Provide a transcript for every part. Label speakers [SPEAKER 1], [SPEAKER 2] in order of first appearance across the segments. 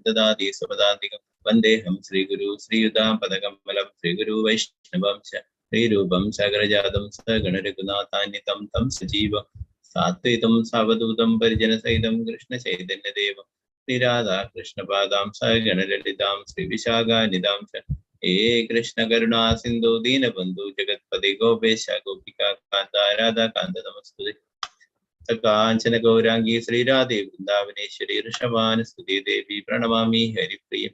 [SPEAKER 1] ददाति स्वपदान्तिकं वन्देऽहं श्रीगुरु श्रीयुतां पदकमलं श्रीगुरु वैष्णवं च श्रीरूपं सागरजातं सगणरघुनाथान्वितं तं सजीवं सात्वितं सावधूतं परिजनसहितं कृष्णचैतन्यदेवं श्रीराधा कृष्णपादां सगणललितां श्रीविशाखानिधां च हे कृष्ण करुणा सिन्धु दीनबन्धु जगत्पते गोपेश गोपिका कान्त राधा कान्त नमस्तुते कांचन गौरांगी श्रीराधे वृंदावनेश्वरी ऋषभानुस्तुते देवी प्रणमामि हरिप्रिये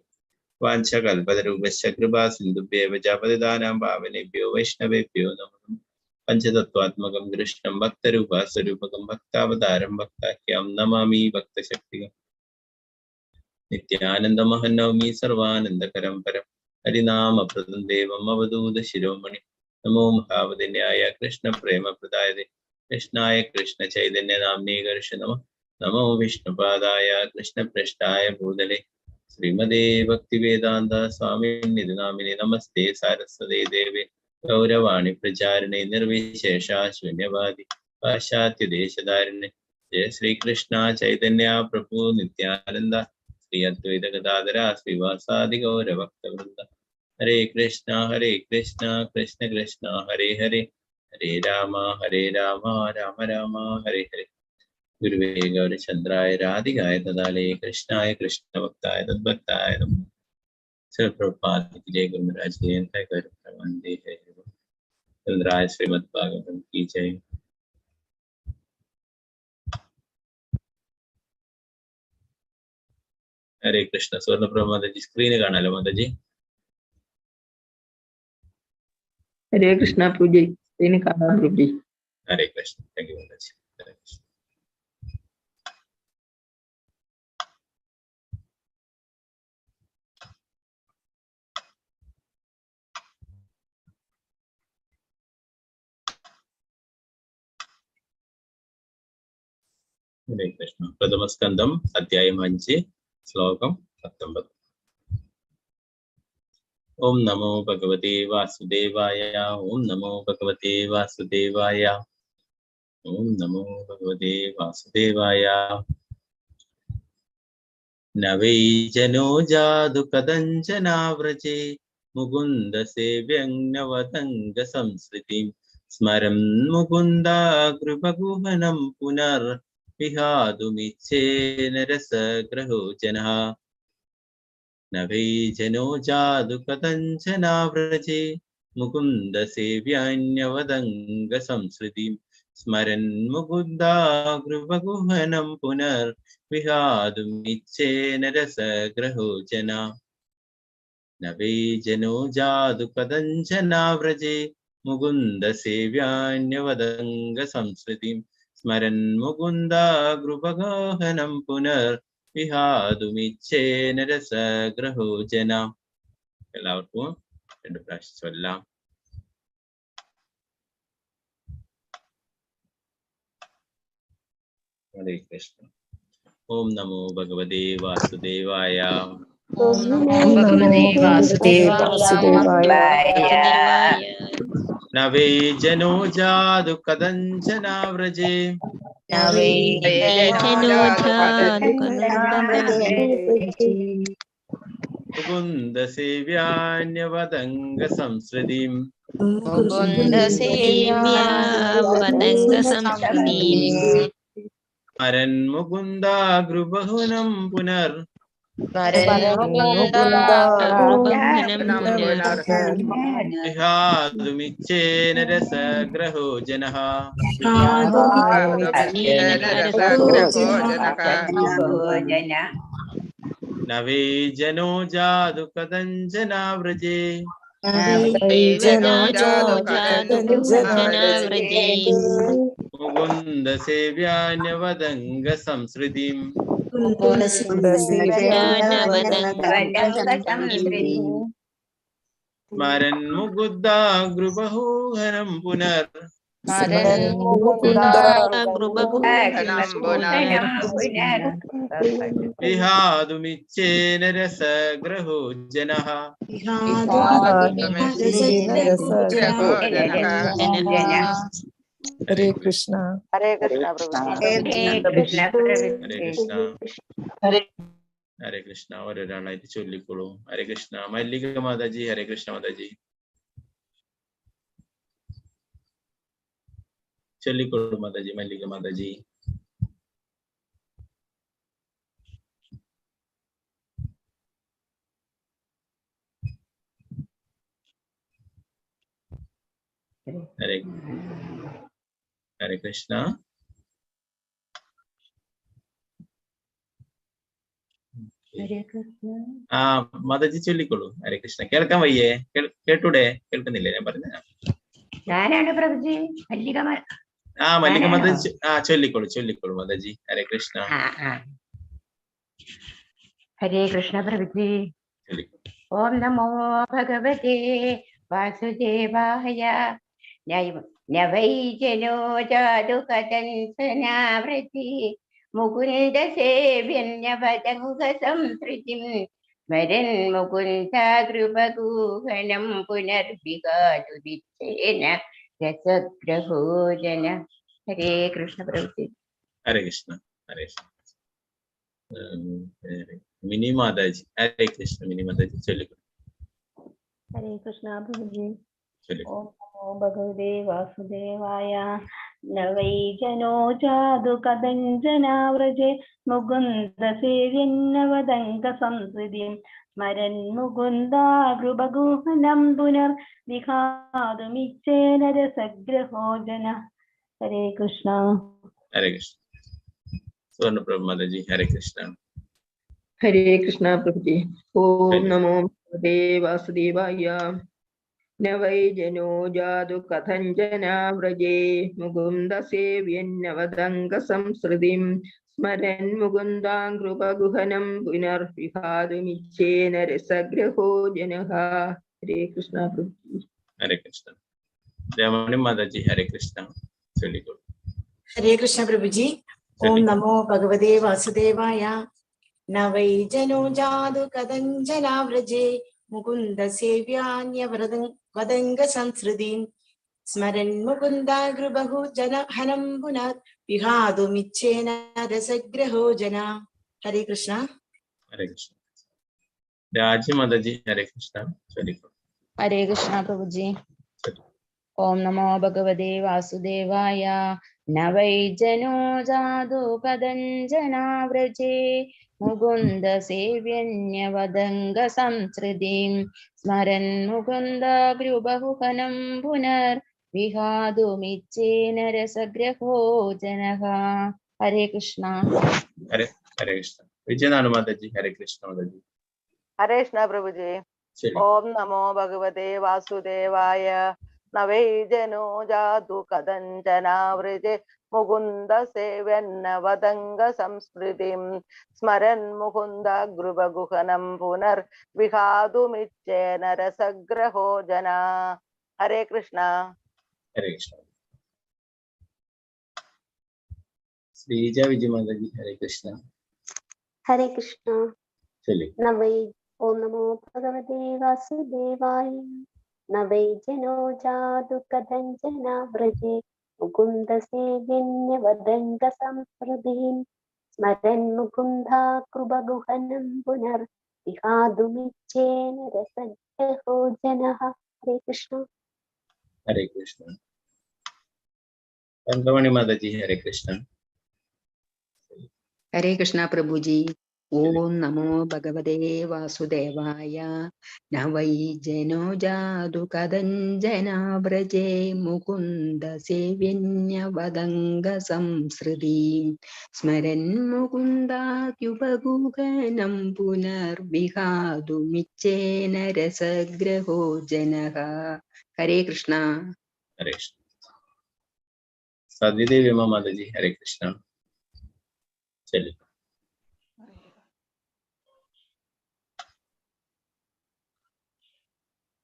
[SPEAKER 1] वाञ्छकल्पतरुभ्यश्च कृपा सिन्धुभ्येव च पतितानां पावनेभ्यो वैष्णवेभ्यो नमः पञ्चतत्त्वात्मकं कृष्णं भक्तरूपस्वरूपकं भक्तावतारं भक्ताख्यं नमामि भक्तशक्तिकं नित्यानन्दमहं सर्वानन्दकरं परं हरिनामप्रदं देवम् अवधूत शिरोमणि नमो महावदन्याय कृष्णप्रेमप्रदायते कृष्णाय कृष्ण चैतन्य नाम्ने कर्ष नमो विष्णुपादाय कृष्णपृष्ठाय भूतले श्रीमदे भक्तिवेदांत स्वामिनिधि नामिने नमस्ते सारस्वते देवे गौरवाणी प्रचारिणे निर्विशेषा शून्यवादी पाश्चात्य देशधारिणे जय श्री कृष्ण चैतन्य प्रभु नित्यानंद श्री अद्वैत गदाधर श्रीवासादि गौर भक्तवृंद हरे कृष्ण कृष्ण कृष्ण हरे हरे हरे राम राम राम हरे हरे गुरुवे गौरचंद्राय राधिकाय तदालये कृष्णाय कृष्ण भक्ताय तद्भक्ताय नमः श्री प्रभुपाद की जय गुरु महाराज की जय गौर प्रवंदे है चंद्राय श्रीमद् भागवतम की जय हरे कृष्ण स्वर्ण प्रभु माता जी स्क्रीन കാണാലോ माता जी
[SPEAKER 2] हरे कृष्ण पूजी स्क्रीन കാണാം पूजी
[SPEAKER 1] हरे कृष्ण थैंक यू माता जी हरे कृष्ण हरे कृष्ण प्रथम स्कंदम अध्यायम 5 श्लोकम 19 ओम नमो भगवते वासुदेवाय ओम नमो भगवते वासुदेवाय ओम नमो भगवते वासुदेवाय न वै जनो जादु कदञ्चनाव्रजे मुकुन्द सेव्यं संस्कृतिं स्मरन् मुकुन्दा कृपगुहनं पुनर्विहातुमिच्छेन रसग्रहो जनः न वै जनो जादु कदञ्चनाव्रजे मुकुन्द सेव्यान्यवदङ्ग संस्कृतिं स्मरन् मुकुन्दा कृपगुहनं पुनर्विहातुमिच्छेन रसग्रहो जना न वै जनो जादु कदञ्चनाव्रजे मुकुन्द सेव्यान्यवदङ्ग संस्कृतिं स्मरन् मुकुन्दा कृपगुहनं പുനർവിഹാതുമിച്ഛേന രസഗ്രഹോ ജന എല്ലാവർക്കും രണ്ട് പ്രാവശ്യം ചൊല്ലാം ഹരേ കൃഷ്ണ ഓം നമോ ഭഗവതേ വാസുദേവായ
[SPEAKER 3] ഓം നമോ ഭഗവതേ വാസുദേവായ
[SPEAKER 1] न वै जनो जादु कदञ्चनाव्रजे मुकुन्द सेव्यान्यवदङ्ग संस्कृतिं स्मरन् मुकुन्दा गृबहुनं पुनर् विहातुमिच्छेन रसग्रहो जनः न वै जनो जादु कदञ्चनाव्रजे मुकुन्द सेव्यान्यवदङ्ग संस्कृतिं स्मरन् मुकुन्दा गृबहुनं पुनर् विहातुमिच्छेन रसग्रहो जनः
[SPEAKER 3] हरे कृष्ण
[SPEAKER 4] हरे कृष्ण प्रभु हरे कृष्ण
[SPEAKER 1] हरे कृष्ण ഹരേ കൃഷ്ണ. ഓരോരാളായിട്ട് ചൊല്ലിക്കോളൂ. ഹരേ കൃഷ്ണ. മല്ലിക മാതാജി. ഹരേ കൃഷ്ണ മാതാജി. ചൊല്ലിക്കോളൂ മാതാജി. മല്ലിക മാതാജി. ഹരേ ഹരേ കൃഷ്ണ. ആ മാതാജി ചൊല്ലിക്കോളൂ. ഹരേ കൃഷ്ണ. കേൾക്കാൻ വയ്യേ? കേട്ടൂടെ? കേൾക്കുന്നില്ലേ ഞാൻ പറഞ്ഞ?
[SPEAKER 2] ഞാനാണ് പ്രഭുജി. മല്ലിക
[SPEAKER 1] ആ മല്ലിക മാതാജി. ചൊല്ലിക്കോളൂ മാതാജി. ഹരേ കൃഷ്ണ.
[SPEAKER 2] ഹരേ കൃഷ്ണ പ്രഭുജി. ഓം നമോ ഭഗവതേ വാസുദേവായ. നവൈ ജനോ ജാതു കഥൻസനാവൃത്തി മുകുന്ദ സേവ്യന്യപതംഗ സംസൃതിം സ്മരൻ മുകുന്ദാകൃപഗൂഹനം പുനർവികാതു വിച്ഛേന രസഗ്രഹോജന. ഹരേ കൃഷ്ണ പ്രഭുജി.
[SPEAKER 1] ഹരേ കൃഷ്ണ. ഹരേ കൃഷ്ണ. മിനി മാതാജി. ഹരേ കൃഷ്ണ. മിനി മാതാജി ചൊല്ലിക്കോളൂ.
[SPEAKER 4] ഹരേ കൃഷ്ണ പ്രഭുജി.
[SPEAKER 1] ചൊല്ലിക്കോളൂ.
[SPEAKER 4] ഓം നമോ ഭഗവതേ വാസുദേവായ. നവൈ ജനോ ജാതു കഥഞ്ജനാവ്രജേ മുകുന്ദ സേവ്യന്നവദംഗ സംസൃതിം സ്മരൻ മുകുന്ദാകൃപഗുഹനം പുനർ വിഹാതുമിച്ഛേന രസഗ്രഹോജന. ഹരേ കൃഷ്ണ.
[SPEAKER 1] ഹരേ കൃഷ്ണ. സുവർണപ്രഭ മാതാജി. ഹരേ കൃഷ്ണ.
[SPEAKER 2] ഹരേ കൃഷ്ണ പ്രഭുജി. ഓം നമോ ഭഗവതേ വാസുദേവായ. നവൈ ജനോ ജാതു കഥഞ്ജനാവ്രജേ മുകുന്ദ സേവ്യന്നവദംഗ സംസൃതിം സ്മരൻ മുകുന്ദാകൃപഗുഹനം പുനർവിഹാതുമിച്ഛേന രസഗ്രഹോ ജനഃ. ഹരേ കൃഷ്ണ പ്രഭുജി.
[SPEAKER 1] ഹരേ കൃഷ്ണ. രമണി മാതാജി. ഹരേ കൃഷ്ണ. ചൊല്ലിക്കോളൂ.
[SPEAKER 5] ഹരേ കൃഷ്ണ പ്രഭുജി. ഓം നമോ ഭഗവതേ വാസുദേവായ. നവൈ ജനോ ജാതു കഥഞ്ജനാവ്രജേ മുകുന്ദ സേവ്യാന്യവദംഗ സംസൃതിം സ്മരൻ മുകുന്ദാകൃപഹു ജനഹനം പുനർ വിഹാതുമിച്ഛേന രസഗ്രഹോ ജന. ഹരേ കൃഷ്ണ.
[SPEAKER 1] ഹരേ കൃഷ്ണ. രാജി മാതാജി. ഹരേ കൃഷ്ണ. ചൊല്ലിക്കോളൂ.
[SPEAKER 6] ഹരേ കൃഷ്ണ പ്രഭുജി. ഓം നമോ ഭഗവതേ വാസുദേവായ. നവൈ ജനോ ജാതു കഥഞ്ജനാവ്രജേ മുകുന്ദ സേവ്യന്യവദംഗ സംസൃതിം സ്മരൻ മുകുന്ദാകൃപഗുഹനം പുനർ വിഹാതുമിച്ഛേന രസഗ്രഹോ ജനഃ. ഹരേ കൃഷ്ണ.
[SPEAKER 1] ഹരേ കൃഷ്ണ. വിജയനാണ് മാതാജി. ഹരേ കൃഷ്ണ മാതാജി.
[SPEAKER 3] ഹരേ കൃഷ്ണ പ്രഭുജി. ഓം നമോ ഭഗവതേ വാസുദേവായ. നവൈ ജനോ ജാതു കഥഞ്ജനാവ്രജേ മുകുന്ദ സേവ്യന്നവദംഗ സംസ്മൃതിം സ്മരൻ മുകുന്ദാകൃപഗുഹനം പുനർ വിഹാതുമിച്ഛേന രസഗ്രഹോ ജന. ഹരേ കൃഷ്ണ.
[SPEAKER 1] ഹരേ കൃഷ്ണ. ശ്രീജ വിജയ മാതാജി. ഹരേ കൃഷ്ണ.
[SPEAKER 7] ഹരേ കൃഷ്ണ.
[SPEAKER 1] ചൊല്ലിക്കോളൂ.
[SPEAKER 7] നവൈ ഓം നമോ ഭഗവതേ വാസുദേവായ. നവൈ ജനോ ജാതു കഥഞ്ജനാവ്രജേ മുകുന്ദ സേവ്യന്യവദംഗ സംസ്മൃതിം സ്മരൻ മുകുന്ദാകൃപഗുഹനം പുനർ വിഹാതുമിച്ഛേന രസഗ്രഹോ ജനഃ. ഹരേ കൃഷ്ണ.
[SPEAKER 1] ഹരേ കൃഷ്ണ. തങ്കമണി മാതാജി. ഹരേ കൃഷ്ണ.
[SPEAKER 8] ഹരേ കൃഷ്ണ പ്രഭുജി. ഓം നമോ ഭഗവതേ വാസുദേവായ. നവൈ ജനോ ജാതു കഥഞ്ജനാവ്രജേ മുകുന്ദ സേവ്യന്യവദംഗ സംസൃതിം സ്മരൻ മുകുന്ദാകൃപഗുഹനം പുനർവിഹാതുമിച്ഛേന രസഗ്രഹോ ജനഃ. ഹരേ കൃഷ്ണ.
[SPEAKER 1] ഹരേ കൃഷ്ണ. സതിദേവി മാതാജി. ഹരേ കൃഷ്ണ. ചൊല്ലിക്കോളൂ.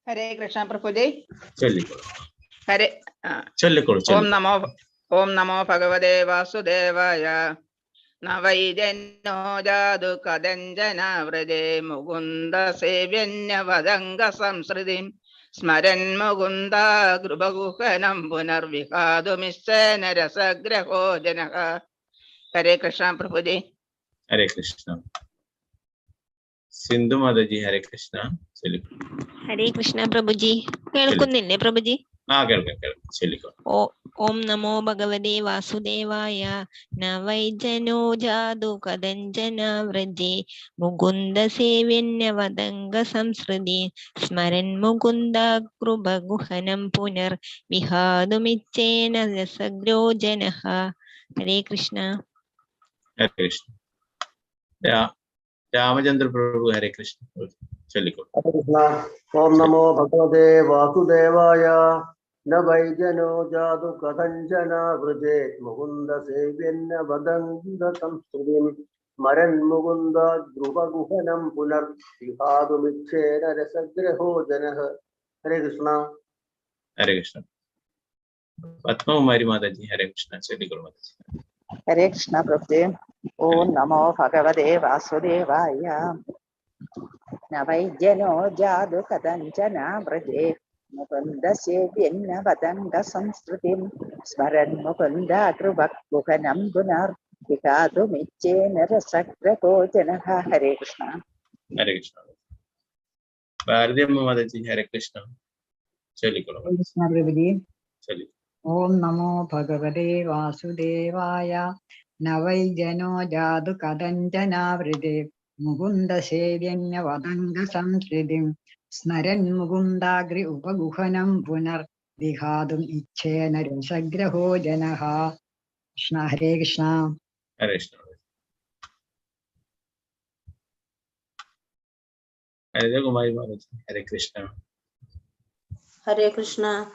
[SPEAKER 9] ഹരേ കൃഷ്ണ പ്രഭുജി.
[SPEAKER 1] ചൊല്ലിക്കോളൂ.
[SPEAKER 9] ഹരേ
[SPEAKER 1] ചൊല്ലിക്കോളൂ.
[SPEAKER 9] ഓം നമോ ഭഗവതേ വാസുദേവായ. നവൈ ജനോ ജാതു കഥഞ്ജനാവ്രജേ മുകുന്ദ സേവ്യന്യവദംഗ സംസൃതിം സ്മരൻ മുകുന്ദാകൃപഗുഹനം പുനർവിഹാതുമിച്ഛേന രസഗ്രഹോ ജനഃ. ഹരേ കൃഷ്ണ പ്രഭുജി.
[SPEAKER 1] ഹരേ കൃഷ്ണ. സിന്ധു മാതാജി ഹരേ കൃഷ്ണ.
[SPEAKER 10] ഹരേ കൃഷ്ണ പ്രഭുജി. കേൾക്കുന്നില്ലേ പ്രഭുജി?
[SPEAKER 1] കേൾക്കാം ചൊല്ലിക്കോ.
[SPEAKER 10] ഓം നമോ ഭഗവതേ വാസുദേവായ. നവൈജനോ ജാതു കദഞ്ജന വ്രജേ മുകുന്ദ സേവ്യന്യവദംഗ സംസൃതി സ്മരൻ മുകുന്ദ കൃപഗുഹനം പുനർ വിഹാതുമിച്ഛേന രസഗ്രോജനഃ. ഹരേ കൃഷ്ണ.
[SPEAKER 1] ഹരേ കൃഷ്ണ. രാമചന്ദ്ര പ്രഭു ഹരേ കൃഷ്ണ ചൊല്ലിക്കോ.
[SPEAKER 11] ഹരേ കൃഷ്ണ. ഓം നമോ ഭഗവതേ വാസുദേവായ. ന വൈജനോ ജാതു കഥഞ്ജന വ്രജേ മുകുന്ദ സേവ്യന്ന വദംഗ സംസ്കൃതിം സ്മരൻ മുകുന്ദ ധ്രുവഗുഹനം പുനർ വിഹാതുമിച്ഛേന രസഗ്രഹോ ജനഃ. ഹരേ കൃഷ്ണ.
[SPEAKER 1] ഹരേ കൃഷ്ണ. പത്മകുമാരി മാതാജി ഹരേ കൃഷ്ണ ചൊല്ലിക്കോളൂ മാതാജി.
[SPEAKER 3] ഹരേ കൃഷ്ണ പ്രഭുജി. ഓം നമോ ഭഗവതേ വാസുദേവായ. നവൈജനോ ജാതു കഥഞ്ജന വ്രജേ മുകുന്ദ സേവ്യന്ന വദംഗ സംസ്കൃതിം സ്മരൻ മുകുന്ദ കൃപഗുഹനം പുനർ വിഹാതുമിച്ഛേന രസഗ്രഹോ ജനഃ. ഹരേ കൃഷ്ണ.
[SPEAKER 1] ഹരേ കൃഷ്ണ. ഭാരതി അമ്മ മാതാജി ഹരേ കൃഷ്ണ ചൊല്ലിക്കോളൂ.
[SPEAKER 12] കൃഷ്ണ പ്രഭുജി.
[SPEAKER 1] ചൊല്ലി.
[SPEAKER 12] ഓം നമോ ഭഗവതേ വാസുദേവായ. നവൈജനോ ജാതു കഥഞ്ജനാവൃതേ മുകുന്ദ സേവ്യന്യ വദംഗ സംസ്കൃതിം സ്മരൻ മുകുന്ദാഗ്രി ഉപഗുഹനം പുനർ വിഹാതും ഇച്ഛേന രസഗ്രഹോ ജനഃ. കൃഷ്ണ. ഹരേ കൃഷ്ണ.
[SPEAKER 1] ഹരേ കൃഷ്ണ. ഹരിതകുമാരി മാതാജി ഹരേ കൃഷ്ണ.
[SPEAKER 13] ഹരേ കൃഷ്ണ.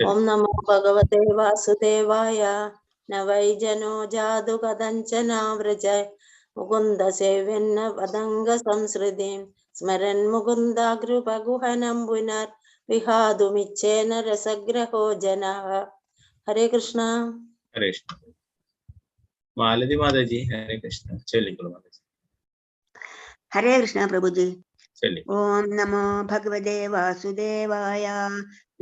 [SPEAKER 13] ഓം നമോ ഭഗവതേ വാസുദേവായ. നവൈജനോ ജാതു കഥഞ്ജന വ്രജ മുകുന്ദ സേവ്യന്ന വദംഗ സംസൃതിം സ്മരൻ മുകുന്ദാഗ്രൂപഗുഹനം പുനർ വിഹാതുമിച്ഛേന രസഗ്രഹോ ജനഃ. ഹരേ കൃഷ്ണ.
[SPEAKER 1] ഹരേ കൃഷ്ണ. മാലതി മാതാജി ഹരേ കൃഷ്ണ ചൊല്ലിക്കോളൂ മാതാജി.
[SPEAKER 8] ഹരേ കൃഷ്ണ പ്രഭുജി.
[SPEAKER 1] ചൊല്ലി.
[SPEAKER 8] ഓം നമോ ഭഗവതേ വാസുദേവായ.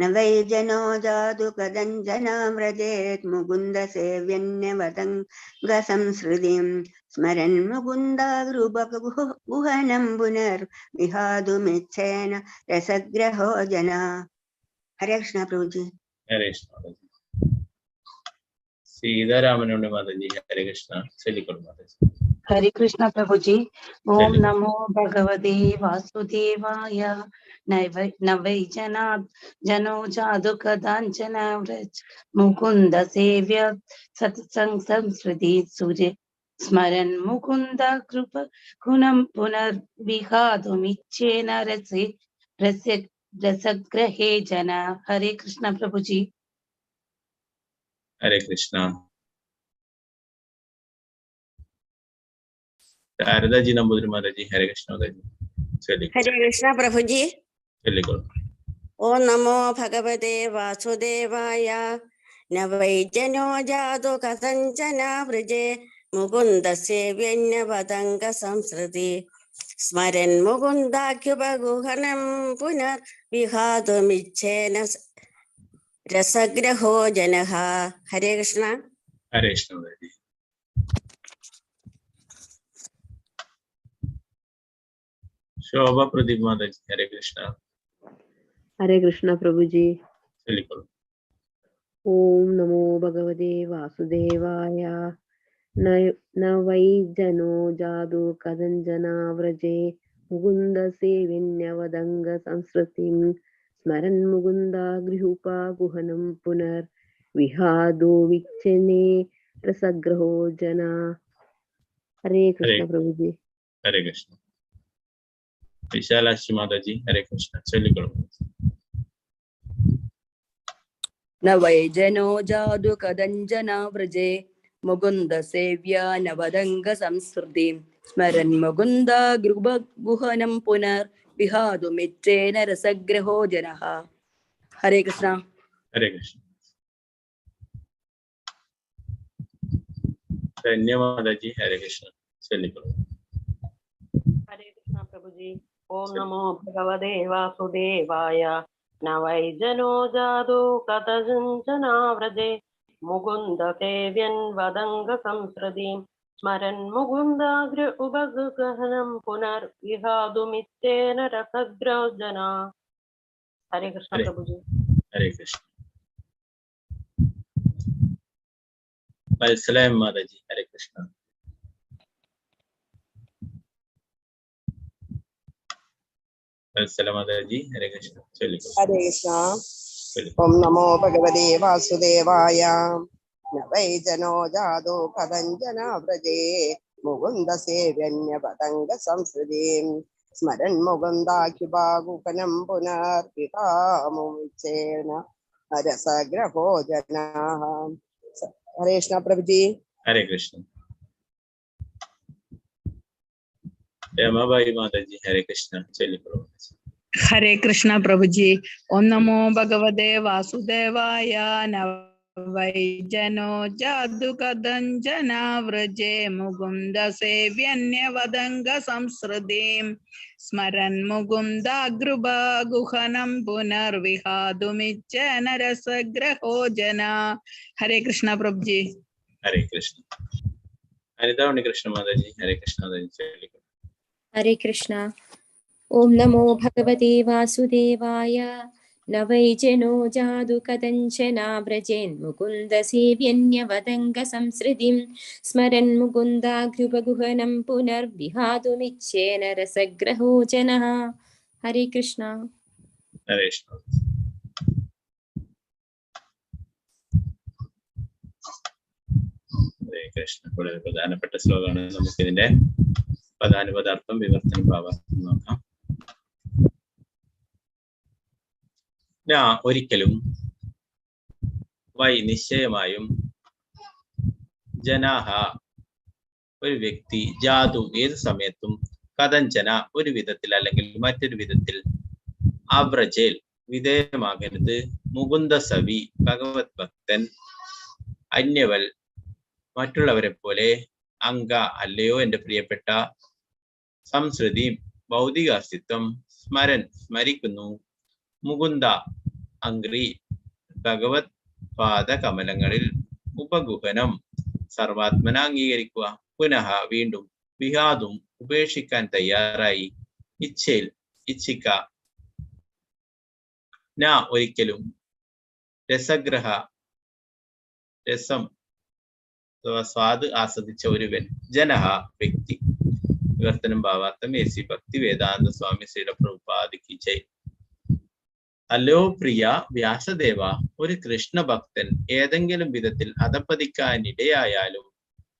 [SPEAKER 8] നവൈജനോ ജാതു കഥഞ്ജനാമ്രജേത് മുകുന്ദ സേവ്യന്യവദംഗ സംസൃതിം സ്മരൻ മുകുന്ദാഗ്രൂപഗുഹനം പുനർ വിഹാതുമിച്ഛേന രസഗ്രഹോ ജനഃ. ഹരേ കൃഷ്ണ പ്രഭുജി.
[SPEAKER 1] ഹരേ കൃഷ്ണ. സീതാരാമനുണ്ണി മാതാജി ഹരേ കൃഷ്ണ ചൊല്ലിക്കോളൂ മാതാജി.
[SPEAKER 14] ഹരേ കൃഷ്ണ പ്രഭുജി. ഓം നമോ ഭഗവതേ വാസുദേവായ. നവൈജനാത് ജനോ ജാതു കഥാഞ്ജന വ്രജ മുകുന്ദ സേവ്യ സത്സംഗ സംസ്കൃതി സൂര്യ സ്മരൻ മുകുന്ദ കൃപ ഗുണം പുനർ വിഹാതുമിച്ഛേന രസഗ്രഹേ ജന. ഹരേ കൃഷ്ണ പ്രഭുജി.
[SPEAKER 1] ഹരേ കൃഷ്ണ. ശാരദാജി നമ്പൂതിരി മാതാജി ഹരേ കൃഷ്ണ മാതാജി ചൊല്ലിക്കോളൂ.
[SPEAKER 15] ഹരേ കൃഷ്ണ പ്രഭുജി.
[SPEAKER 1] ചൊല്ലിക്കോളൂ.
[SPEAKER 15] ഓം നമോ ഭഗവതേ വാസുദേവായ. നവൈജനോ ജാതു കഥഞ്ജന വ്രജേ മുകുന്ദ സേവ്യന്യ വദംഗ സംസൃതി സ്മരൻ മുകുന്ദാഖ്യുപഗുഹനം പുനർ വിഹാതുമിച്ഛേന രസഗ്രഹോ ജനഃ. ഹരേ കൃഷ്ണ.
[SPEAKER 1] ഹരേ കൃഷ്ണ മാതാജി. ശോഭ പ്രദീപ് മാതാജി ഹരേ കൃഷ്ണ.
[SPEAKER 2] ഹരേ കൃഷ്ണ പ്രഭുജി.
[SPEAKER 1] ചൊല്ലിക്കോളൂ.
[SPEAKER 2] ഓം നമോ ഭഗവതേ വാസുദേവായ. നവൈജനോ ജാതു കഥഞ്ജന വ്രജേ മുകുന്ദ സേവ്യന്യവദംഗ സംസ്കൃതിം സ്മരൻ മുകുന്ദാഗ്രൂപഗുഹനം പുനർ വിഹാതുമിച്ഛേന രസഗ്രഹോ ജനഃ. ഹരേ കൃഷ്ണ പ്രഭുജി.
[SPEAKER 1] ഹരേ കൃഷ്ണ. വിശാലാക്ഷി മാതാജി ഹരേ കൃഷ്ണ ചൊല്ലിക്കോളൂ.
[SPEAKER 16] നവൈജനോ ജാതു കഥഞ്ജന വ്രജേ മുകുന്ദ സേവ്യ നവദംഗ സംസ്കൃതി സ്മരൻ മുകുന്ദാഗ്രൂപഗുഹനം പുനർ വിഹാതുമിച്ഛേന രസഗ്രഹോ ജനഃ. ഹരേ കൃഷ്ണ.
[SPEAKER 1] ഹരേ കൃഷ്ണ. ധന്യവാദജി ഹരേ കൃഷ്ണ ചൊല്ലിക്കോളൂ.
[SPEAKER 17] ഹരേ കൃഷ്ണ പ്രഭുജി. ഓം നമോ ഭഗവതേ വാസുദേവായ. നവൈജനോ ജാതു കഥഞ്ജന വ്രജേ മുകുന്ദ സേവ്യൻ വദംഗ സംസ്കൃതി स्मरन् मुकुन्दाग्र उपगहनं पुनर्विहातुमिच्छेन रसग्रजना. हरे कृष्ण प्रभु जी.
[SPEAKER 1] हरे कृष्ण. वत्सलाम माता जी. हरे कृष्ण. वत्सला माता जी. हरे कृष्ण. चलिए.
[SPEAKER 18] हरे कृष्ण. ओम नमो भगवते वासुदेवाय. न वै जनो जादो कदञ्जना व्रजे मुकुन्द सेव्यन्य पतंग संस्कृतिं स्मरन् मुकुन्दाख्युपागुकनं पुनर्विकामुच्चेन रसग्रहो जनाः. हरे कृष्ण प्रभु जी.
[SPEAKER 1] हरे कृष्ण. रमाबाई माता जी. हरे कृष्ण. चलिए प्रभु.
[SPEAKER 2] हरे कृष्ण प्रभु जी. ओम नमो भगवते वासुदेवाय. न वै जनो जादु कदञ्जना व्रजे मुकुन्द सेव्यन्यवदङ्ग संस्कृतिं स्मरन् मुकुन्दाग्रुबागुहनं पुनर्विहातुमिच्छेन रसग्रहो जना. हरे कृष्ण प्रभु जी.
[SPEAKER 1] हरे कृष्ण. अनिता कृष्ण माता जी. हरे कृष्ण माता जी. चलिए.
[SPEAKER 19] हरे कृष्ण. ओम नमो भगवते वासुदेवाय. न वै जनो जादु कदञ्चना व्रजेन् मुकुन्द सेव्यन्यवदङ्ग संसृतिं स्मरन् मुकुन्दाग्रुपगुहनं पुनर्विहातुमिच्छेन रसग्रहो जनः. हरे कृष्ण.
[SPEAKER 1] हरे कृष्ण. हरे कृष्ण. വളരെ പ്രധാനപ്പെട്ട ശ്ലോകമാണ്. നമുക്കിതിന്റെ പദാനുപദാർത്ഥം വിവർത്തനം ഭാവാർത്ഥം നോക്കാം. ഒരിക്കലും വൈ നിശ്ചയമായും ജനാഹ ഒരു വ്യക്തി ജാതു ഏത് സമയത്തും കഥഞ്ചന ഒരു വിധത്തിൽ അല്ലെങ്കിൽ മറ്റൊരു വിധത്തിൽ ആവ്രജേൽ വിധേയമാകരുത് മുകുന്ദ സവി ഭഗവത് ഭക്തൻ അന്യവൽ മറ്റുള്ളവരെ പോലെ അംഗ അല്ലയോ എൻ്റെ പ്രിയപ്പെട്ട സംസ്കൃതി ഭൗതിക അസ്തിത്വം സ്മരൻ സ്മരിക്കുന്നു മുകുന്ദ അംഗ്രി ഭഗവത് പാദകമലങ്ങളിൽ ഉപഗുഹനം സർവാത്മന അംഗീകരിക്കുക പുനഃ വീണ്ടും വിഹാതും ഉപേക്ഷിക്കാൻ തയ്യാറായി ഇച്ഛയിൽ ഇച്ഛിക്ക ന ഒരിക്കലും രസഗ്രഹ രസം സ്വാദ് ആസ്വദിച്ച ഒരുവൻ ജനഹ വ്യക്തി. വിവർത്തനം ഭാവാർത്ഥം എസി ഭക്തി വേദാന്ത സ്വാമി ശ്രീല പ്രഭുപാദിക്ക് ജയ്. അല്ലോ പ്രിയ വ്യാസദേവ, ഒരു കൃഷ്ണഭക്തൻ ഏതെങ്കിലും വിധത്തിൽ അധപ്പതിക്കാനിടയായാലും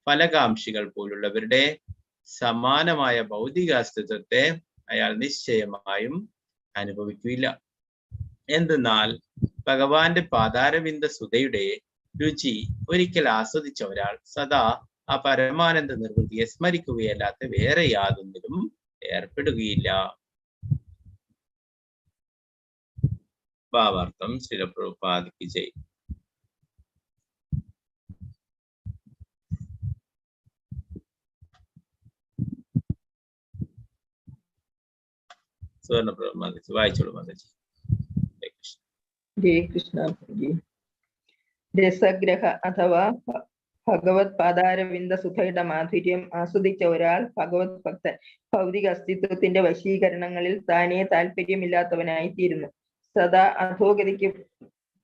[SPEAKER 1] ഫലകാംക്ഷികൾ പോലുള്ളവരുടെ സമാനമായ ഭൗതികാസ്തിത്വത്തെ അയാൾ നിശ്ചയമായും അനുഭവിക്കില്ല. എന്തെന്നാൽ ഭഗവാന്റെ പാതാരവിന്ദ സുധയുടെ രുചി ഒരിക്കൽ ആസ്വദിച്ച ഒരാൾ സദാ ആ പരമാനന്ദ നിർവൃതിയെ സ്മരിക്കുകയല്ലാത്ത വേറെ യാതൊന്നിലും ഏർപ്പെടുകയില്ല. ഭാവാർത്ഥം ശ്രീല പ്രഭുപാദിക്ക് ജയ്. സുവർണ പ്രഭു വായിച്ചോളൂ മാതാജി.
[SPEAKER 2] ജയ കൃഷ്ണ. രസഗ്രഹ അഥവാ ഭഗവത് പാതാരവിന്ദ സുധയുടെ മാധുര്യം ആസ്വദിച്ച ഒരാൾ ഭഗവത് ഭക്തൻ ഭൗതിക അസ്തിത്വത്തിന്റെ വശീകരണങ്ങളിൽ താനേ താല്പര്യമില്ലാത്തവനായിത്തീരുന്നു. സദാ അധോഗതിക്ക്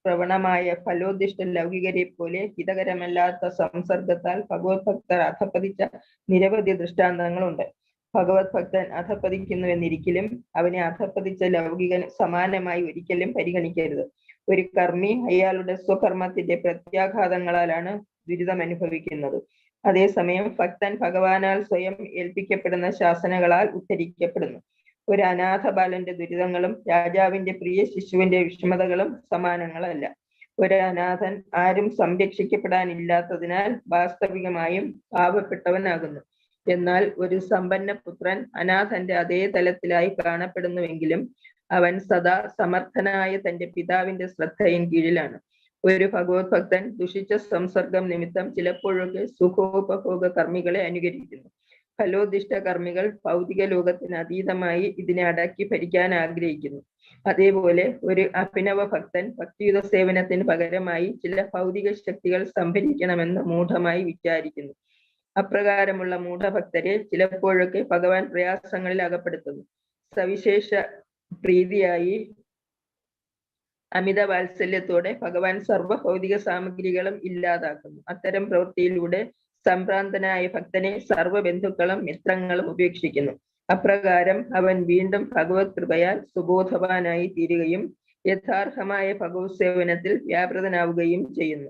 [SPEAKER 2] പ്രവണമായ ഫലോദിഷ്ട ലൗകികരെ പോലെ ഹിതകരമല്ലാത്ത സംസർഗത്താൽ ഭഗവത് ഭക്തർ അധപ്പതിച്ച നിരവധി ദൃഷ്ടാന്തങ്ങളുണ്ട്. ഭഗവത് ഭക്തൻ അധപ്പതിക്കുന്നുവെന്നിരിക്കലും അവനെ അധപ്പതിച്ച ലൗകികന് സമാനമായി ഒരിക്കലും പരിഗണിക്കരുത്. ഒരു കർമ്മി അയാളുടെ സ്വകർമ്മത്തിന്റെ പ്രത്യാഘാതങ്ങളാലാണ് ദുരിതം അനുഭവിക്കുന്നത്. അതേസമയം ഭക്തൻ ഭഗവാനാൽ സ്വയം ഏൽപ്പിക്കപ്പെടുന്ന ശാസനകളാൽ ഉദ്ധരിക്കപ്പെടുന്നു. ഒരു അനാഥ ബാലന്റെ ദുരിതങ്ങളും രാജാവിന്റെ പ്രിയ ശിശുവിന്റെ വിഷമതകളും സമാനങ്ങളല്ല. ഒരു അനാഥൻ ആരും സംരക്ഷിക്കപ്പെടാനില്ലാത്തതിനാൽ വാസ്തവികമായും പാവപ്പെട്ടവനാകുന്നു. എന്നാൽ ഒരു സമ്പന്ന പുത്രൻ അനാഥന്റെ അതേ തലത്തിലായി കാണപ്പെടുന്നുവെങ്കിലും അവൻ സദാ സമർത്ഥനായ തന്റെ പിതാവിന്റെ ശ്രദ്ധയിൻ കീഴിലാണ്. ഒരു ഭഗവത് ഭക്തൻ ദുഷിച്ച സംസർഗം നിമിത്തം ചിലപ്പോഴൊക്കെ സുഖോപഭോഗ കർമ്മികളെ അനുകരിക്കുന്നു. ഫലോദിഷ്ട കർമ്മികൾ ഭൗതിക ലോകത്തിന് അതീതമായി ഇതിനെ അടക്കി ഭരിക്കാൻ ആഗ്രഹിക്കുന്നു. അതേപോലെ ഒരു അഭിനവ ഭക്തൻ ഭക്തിയുത സേവനത്തിന് പകരമായി ചില ഭൗതിക ശക്തികൾ സംഭരിക്കണമെന്ന് മൂഢമായി വിചാരിക്കുന്നു. അപ്രകാരമുള്ള മൂഢഭക്തരെ ചിലപ്പോഴൊക്കെ ഭഗവാൻ പ്രയാസങ്ങളിൽ അകപ്പെടുത്തുന്നു. സവിശേഷ പ്രീതിയായി അമിത വാത്സല്യത്തോടെ ഭഗവാൻ സർവ്വ ഭൗതിക സാമഗ്രികളും ഇല്ലാതാക്കുന്നു. അത്തരം പ്രവൃത്തിയിലൂടെ സംഭ്രാന്തനായ ഭക്തനെ സർവ്വ ബന്ധുക്കളും മിത്രങ്ങളും ഉപേക്ഷിക്കുന്നു. അപ്രകാരം അവൻ വീണ്ടും ഭഗവത് കൃപയാൽ സുബോധവാനായി തീരുകയും യഥാർഹമായ ഭഗവത് സേവനത്തിൽ വ്യാപൃതനാവുകയും ചെയ്യുന്നു.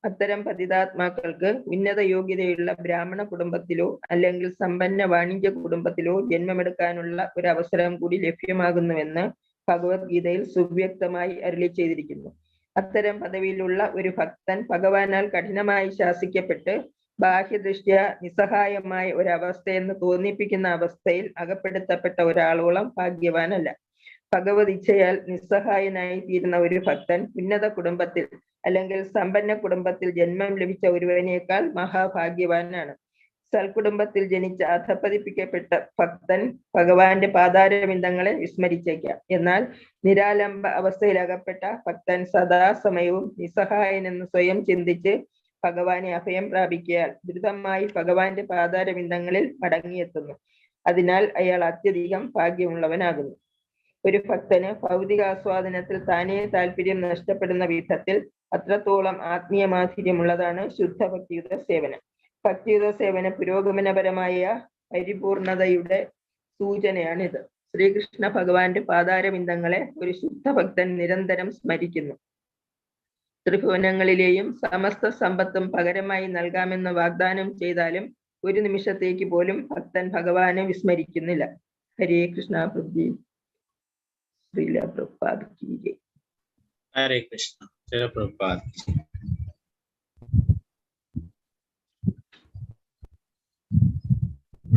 [SPEAKER 2] അത്തരം പതിതാത്മാക്കൾക്ക് ഉന്നത യോഗ്യതയുള്ള ബ്രാഹ്മണ കുടുംബത്തിലോ അല്ലെങ്കിൽ സമ്പന്ന വാണിജ്യ കുടുംബത്തിലോ ജന്മമെടുക്കാനുള്ള ഒരു അവസരം കൂടി ലഭ്യമാകുന്നുവെന്ന് ഭഗവത്ഗീതയിൽ സുവ്യക്തമായി അരുളി ചെയ്തിരിക്കുന്നു. അത്തരം പദവിയിലുള്ള ഒരു ഭക്തൻ ഭഗവാനാൽ കഠിനമായി ശാസിക്കപ്പെട്ട് ബാഹ്യദൃഷ്ട്യാ നിസ്സഹായമായ ഒരവസ്ഥയെന്ന് തോന്നിപ്പിക്കുന്ന അവസ്ഥയിൽ അകപ്പെടുത്തപ്പെട്ട ഒരാളോളം ഭാഗ്യവാനല്ല. ഭഗവത് ഇച്ഛയാൽ നിസ്സഹായനായി തീരുന്ന ഒരു ഭക്തൻ ഉന്നത കുടുംബത്തിൽ അല്ലെങ്കിൽ സമ്പന്ന കുടുംബത്തിൽ ജന്മം ലഭിച്ച ഒരുവനേക്കാൾ മഹാഭാഗ്യവാനാണ്. സൽക്കുടുംബത്തിൽ ജനിച്ച അധപ്പതിപ്പിക്കപ്പെട്ട ഭക്തൻ ഭഗവാന്റെ പാതാരവിന്ദങ്ങളെ വിസ്മരിച്ചേക്കാം. എന്നാൽ നിരാലംബ അവസ്ഥയിലകപ്പെട്ട ഭക്തൻ സദാസമയവും നിസ്സഹായനെന്ന് സ്വയം ചിന്തിച്ച് ഭഗവാനെ അഭയം പ്രാപിക്കയാൽ ദ്രുതമായി ഭഗവാന്റെ പാതാരവിന്ദങ്ങളിൽ മടങ്ങിയെത്തുന്നു. അതിനാൽ അയാൾ അത്യധികം ഭാഗ്യമുള്ളവനാകുന്നു. ഒരു ഭക്തന് ഭൗതികാസ്വാദനത്തിൽ താനേ താല്പര്യം നഷ്ടപ്പെടുന്ന വിധത്തിൽ അത്രത്തോളം ആത്മീയ മാധുര്യമുള്ളതാണ് ശുദ്ധ ഭക്തിയുത സേവനം. ഭക്തിയുത സേവന പുരോഗമനപരമായ പരിപൂർണതയുടെ സൂചനയാണിത്. ശ്രീകൃഷ്ണ ഭഗവാന്റെ പാതാരവിന്ദങ്ങളെ ഒരു ശുദ്ധ ഭക്തൻ നിരന്തരം സ്മരിക്കുന്നു. ത്രിഭുവനങ്ങളിലെയും സമസ്ത സമ്പത്തും പകരമായി നൽകാമെന്ന് വാഗ്ദാനം ചെയ്താലും ഒരു നിമിഷത്തേക്ക് പോലും ഭക്തൻ ഭഗവാനെ വിസ്മരിക്കുന്നില്ല. ഹരേ കൃഷ്ണ പ്രഭു. ശ്രീല പ്രഭുപാദ് കി ജയ്.
[SPEAKER 1] ഹരേ കൃഷ്ണ. ശ്രീല പ്രഭുപാദ്.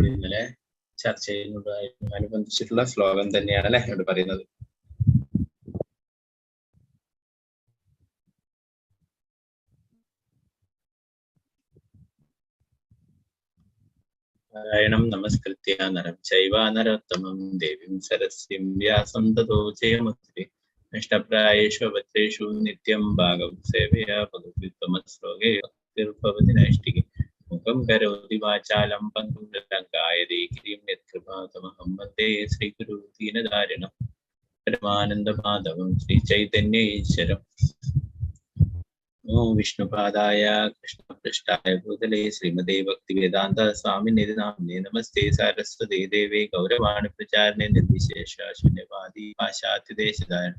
[SPEAKER 1] ഇന്നലെ ചർച്ചയിലൂടെ അനുബന്ധിച്ചിട്ടുള്ള ശ്ലോകം തന്നെയാണ് അല്ലെ ഇവിടെ പറയുന്നത്. നാരായണം നമസ്കൃത്യ നരം ചൈവ നരോത്തമം ദേവീം സരസ്വതീം വ്യാസം തതോ ജയമുദ്രേ നഷ്ടപ്രായേഷു ഭദ്രേഷു നിത്യം ഭാഗം സേവയാ ഭഗവത്മശ്ലോകേ ഭക്തിർഭവതി നൈഷ്ഠികേ മുഖം കരോതി വാചാലം പങ്കും ലങ്കായതേ ഗിരിം യത്കൃപാതമഹം വന്ദേ ശ്രീഗുരു ദീനധാരിണം പരമാനന്ദമാധവം ശ്രീ ചൈതന്യ ഈശ്വരം. ഓം വിഷ്ണുപാദായ കൃഷ്ണപൃഷ്ഠായ ഭൂതലേ ശ്രീമതേ ഭക്തിവേദാന്ത സ്വാമിനിധി നാമ്നേ നമസ്തേ സാരസ്വതേ ദേവേ ഗൗരവാണി പ്രചാരണേ നിർവിശേഷ ശൂന്യവാദി പാശ്ചാത്യദേശധാരണ.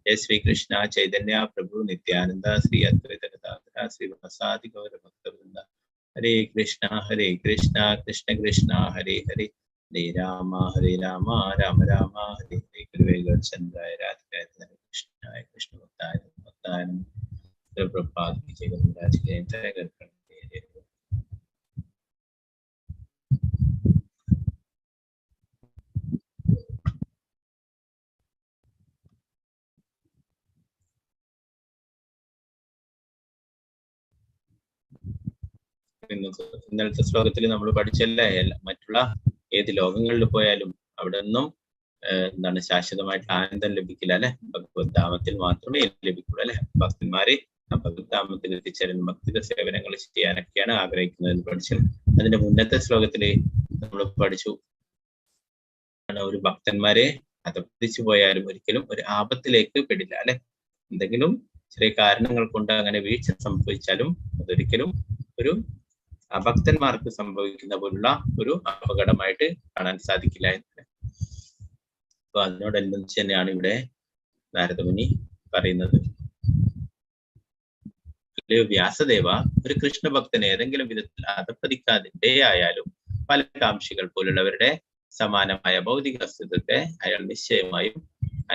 [SPEAKER 1] ജയ ശ്രീകൃഷ്ണ ചൈതന്യ പ്രഭു നിത്യാനന്ദ ശ്രീ അദ്വൈത ഗദാധര ശ്രീവാസാദി ഗൗരഭക്തവൃന്ദ. ഹരേ കൃഷ്ണ കൃഷ്ണ കൃഷ്ണ ഹരേ ഹരേ ഹരേ രാമ രാമ രാമ ഹരേ ഹരേ. ഗുരുവേ ഗോചന്ദ്രായ രാധികായ കൃഷ്ണായ കൃഷ്ണഭക്തായ ഭക്തായ प्रभात की जय गुरुराज के जय करते ഇന്നലത്തെ ശ്ലോകത്തിൽ നമ്മൾ പഠിച്ചല്ലേ, മറ്റുള്ള ഏത് ലോകങ്ങളിൽ പോയാലും അവിടെ ഒന്നും എന്താണ് ശാശ്വതമായിട്ട് ആനന്ദം ലഭിക്കില്ല അല്ലെ. ഭഗവത്ധാമത്തിൽ മാത്രമേ ലഭിക്കുള്ളൂ അല്ലെ. ഭക്തന്മാരെ ഭഗവത്ധാമത്തിൽ എത്തിച്ചേരാൻ ഭക്തിയുടെ സേവനങ്ങൾ ചെയ്യാനൊക്കെയാണ് ആഗ്രഹിക്കുന്നതെന്ന് പഠിച്ചു. അതിന്റെ മുന്നത്തെ ശ്ലോകത്തില് നമ്മൾ പഠിച്ചു, ഒരു ഭക്തന്മാരെ അധപ്പതിച്ചു പോയാലും ഒരിക്കലും ഒരു ആപത്തിലേക്ക് പെടില്ല അല്ലെ. എന്തെങ്കിലും ചെറിയ കാരണങ്ങൾ കൊണ്ട് അങ്ങനെ വീഴ്ച സംഭവിച്ചാലും അതൊരിക്കലും ഒരു അഭക്തന്മാർക്ക് സംഭവിക്കുന്ന പോലുള്ള ഒരു അപകടമായിട്ട് കാണാൻ സാധിക്കില്ല എന്ന്. അപ്പൊ അതിനോടനുബന്ധിച്ച് തന്നെയാണ് ഇവിടെ നാരദമുനി പറയുന്നത്. വ്യാസദേവ, ഒരു കൃഷ്ണഭക്തന് ഏതെങ്കിലും വിധത്തിൽ അധപ്പതിക്കാതിടയായാലും പല കാംക്ഷികൾ പോലുള്ളവരുടെ സമാനമായ ഭൗതിക അസ്തിത്വത്തെ അയാൾ നിശ്ചയമായും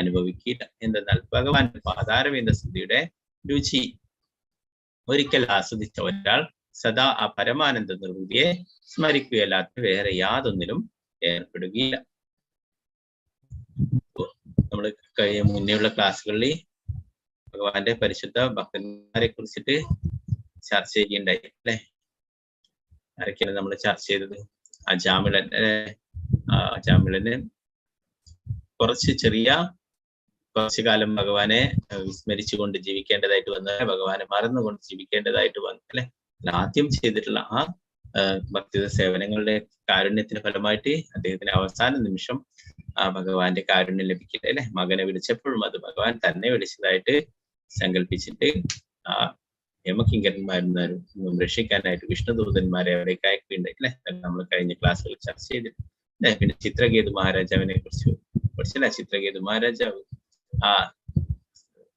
[SPEAKER 1] അനുഭവിക്കില്ല. എന്തെന്നാൽ ഭഗവാന്റെ പാതാരവിന്ദ സ്തുതിയുടെ രുചി ഒരിക്കൽ ആസ്വദിച്ച ഒരാൾ സദാ ആ പരമാനന്ദ നിർവൃതിയെ സ്മരിക്കുകയല്ലാതെ വേറെ യാതൊന്നിലും ഏർപ്പെടുകയില്ല. നമ്മൾ മുന്നേയുള്ള ക്ലാസ്സുകളിൽ ഭഗവാന്റെ പരിശുദ്ധ ഭക്തന്മാരെ കുറിച്ചിട്ട് ചർച്ച ചെയ്യുകയുണ്ടായി അല്ലെ. ആരൊക്കെയാണ് നമ്മൾ ചർച്ച ചെയ്തത്? അജാമിളന് കുറച്ചു കാലം ഭഗവാനെ വിസ്മരിച്ചുകൊണ്ട് ജീവിക്കേണ്ടതായിട്ട് വന്ന് ഭഗവാനെ മറന്നുകൊണ്ട് ജീവിക്കേണ്ടതായിട്ട് വന്നു അല്ലെ. ആദ്യം ചെയ്തിട്ടുള്ള ആ ഭക്തിത സേവനങ്ങളുടെ കാരുണ്യത്തിന് ഫലമായിട്ട് അദ്ദേഹത്തിന് അവസാന നിമിഷം ആ ഭഗവാന്റെ കാരുണ്യം ലഭിക്കട്ടെ അല്ലെ. മകനെ വിളിച്ചപ്പോഴും അത് ഭഗവാൻ തന്നെ വിളിച്ചതായിട്ട് സങ്കല്പിച്ചിട്ട് ആ യമകിങ്കരന്മാരും രക്ഷിക്കാനായിട്ട് വിഷ്ണുദൂതന്മാരെ അവിടേക്ക് അയക്കുകയുണ്ടായി അല്ലെ. നമ്മൾ കഴിഞ്ഞ ക്ലാസ്സുകളിൽ ചർച്ച ചെയ്തിട്ട് പിന്നെ ചിത്രകേതു മഹാരാജാവിനെ കുറിച്ച് പഠിച്ചില്ല. ചിത്രകേതു മഹാരാജാവ് ആ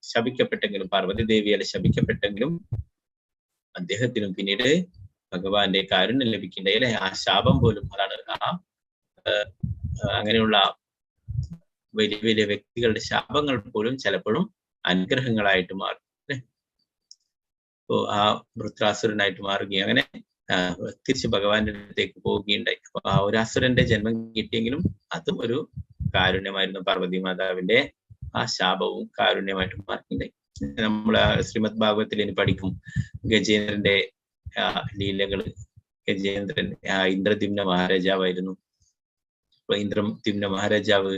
[SPEAKER 1] ശപിക്കപ്പെട്ടെങ്കിലും, പാർവതി ദേവിയാൽ ശപിക്കപ്പെട്ടെങ്കിലും അദ്ദേഹത്തിനും പിന്നീട് ഭഗവാന്റെ കാരുണ്യം ലഭിക്കണ്ടേ അല്ലെ. ആ ശാപം പോലും അതാണ് അങ്ങനെയുള്ള വലിയ വലിയ വ്യക്തികളുടെ ശാപങ്ങൾ പോലും ചിലപ്പോഴും അനുഗ്രഹങ്ങളായിട്ട് മാറും അല്ലെ. അപ്പോ ആ വൃത്രാസുരനായിട്ട് മാറുകയും അങ്ങനെ തിരിച്ച് ഭഗവാന്റെ അടുത്തേക്ക് പോവുകയുണ്ടായി. അപ്പൊ ആ ഒരു അസുരന്റെ ജന്മം കിട്ടിയെങ്കിലും അതും ഒരു കാരുണ്യമായിരുന്നു. പാർവതി മാതാവിന്റെ ആ ശാപവും കാരുണ്യമായിട്ട് മാറുകയുണ്ടായി. നമ്മൾ ശ്രീമദ് ഭാഗവത്തിൽ ഇനി പഠിക്കും ഗജേന്ദ്രന്റെ ലീലകള്. ഗജേന്ദ്രൻ ഇന്ദ്രദ്യുമ്ന മഹാരാജാവായിരുന്നു. അപ്പൊ ഇന്ദ്രദ്യുമ്ന മഹാരാജാവ്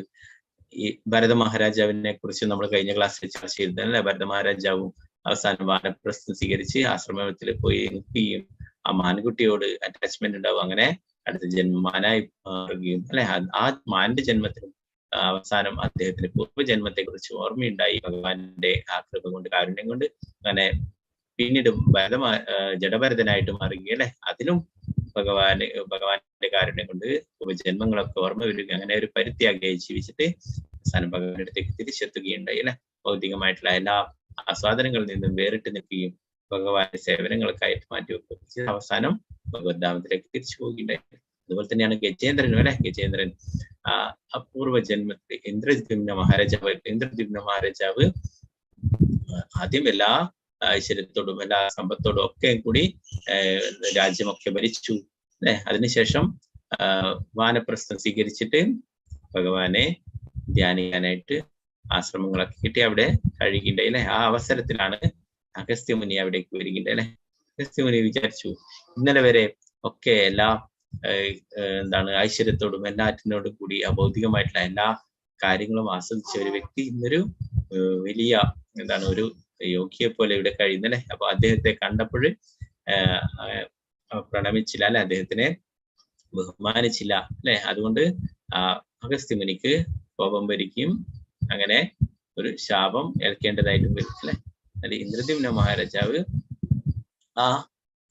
[SPEAKER 1] ഈ ഭരത മഹാരാജാവിനെ കുറിച്ച് നമ്മൾ കഴിഞ്ഞ ക്ലാസ്സിൽ ചർച്ച ചെയ്തതല്ലേ. ഭരത മഹാരാജാവും അവസാനം വാനപ്രസ്ഥം സ്വീകരിച്ച് ആശ്രമത്തിൽ പോയി നിൽക്കുകയും ആ മാൻകുട്ടിയോട് അറ്റാച്ച്മെന്റ് ഉണ്ടാവും. അങ്ങനെ അടുത്ത ജന്മം മാനായി മാറുകയും അല്ലെ. ആ മാന്റെ ജന്മത്തിലും അവസാനം അദ്ദേഹത്തിന്റെ പൂർവ്വജന്മത്തെ കുറിച്ച് ഓർമ്മയുണ്ടായി ഭഗവാന്റെ ആ കൃപ കൊണ്ട്, കാരുണ്യം കൊണ്ട്. അങ്ങനെ പിന്നീട് ജഡഭരതനായിട്ട് മാറുകയും അല്ലെ. അതിലും ഭഗവാന്റെ കാരുണ്യം കൊണ്ട് ഉപജന്മങ്ങളൊക്കെ ഓർമ്മ വരിക. അങ്ങനെ ഒരു പരിത്യാഗിയായി ജീവിച്ചിട്ട് അവസാനം ഭഗവാന്റെ അടുത്തേക്ക് തിരിച്ചെത്തുകയുണ്ടായി അല്ലെ. ഭൗതികമായിട്ടുള്ള എല്ലാ ആസ്വാദനങ്ങളിൽ നിന്നും വേറിട്ട് നിൽക്കുകയും ഭഗവാന്റെ സേവനങ്ങൾക്കായിട്ട് മാറ്റിവെക്കുകയും അവസാനം ഭഗവദ്ധാമത്തിലേക്ക് തിരിച്ചു പോവുകയുണ്ടായി. അതുപോലെ തന്നെയാണ് ഗജേന്ദ്രനും അല്ലെ. ഗജേന്ദ്രൻ അപൂർവ ജന്മത്തിൽ ഇന്ദ്രദ്യുമ്ന മഹാരാജാവ് ആദ്യം എല്ലാ ഐശ്വര്യത്തോടും എല്ലാ സമ്പത്തോടും ഒക്കെ കൂടി രാജ്യമൊക്കെ ഭരിച്ചു അല്ലെ. അതിനുശേഷം വാനപ്രസ്ഥം സ്വീകരിച്ചിട്ട് ഭഗവാനെ ധ്യാനിക്കാനായിട്ട് ആശ്രമങ്ങളൊക്കെ കിട്ടി അവിടെ കഴിയുകയുണ്ടായി അല്ലെ. ആ അവസരത്തിലാണ് അഗസ്ത്യമുനി അവിടേക്ക് വരികയുണ്ടായി അല്ലെ. അഗസ്ത്യമുനി വിചാരിച്ചു, ഇന്നലെ വരെ ഒക്കെ എല്ലാ ഐശ്വര്യത്തോടും എല്ലാറ്റിനോടും കൂടി അഭൗതികമായിട്ടുള്ള എല്ലാ കാര്യങ്ങളും ആസ്വദിച്ച ഒരു വ്യക്തി ഇന്നൊരു വലിയ ഒരു യോഗിയെ പോലെ ഇവിടെ കഴിയുന്നല്ലേ. അപ്പൊ അദ്ദേഹത്തെ കണ്ടപ്പോൾ പ്രണമിച്ചില്ല അല്ലെ, അദ്ദേഹത്തിനെ ബഹുമാനിച്ചില്ല അല്ലെ. അതുകൊണ്ട് അഗസ്ത്യമുനിക്ക് കോപം വരികയും അങ്ങനെ ഒരു ശാപം ഏൽക്കേണ്ടതായിട്ടും വരും അല്ലെ. അല്ലെ ഇന്ദ്രദ്യുമ്ന മഹാരാജാവ്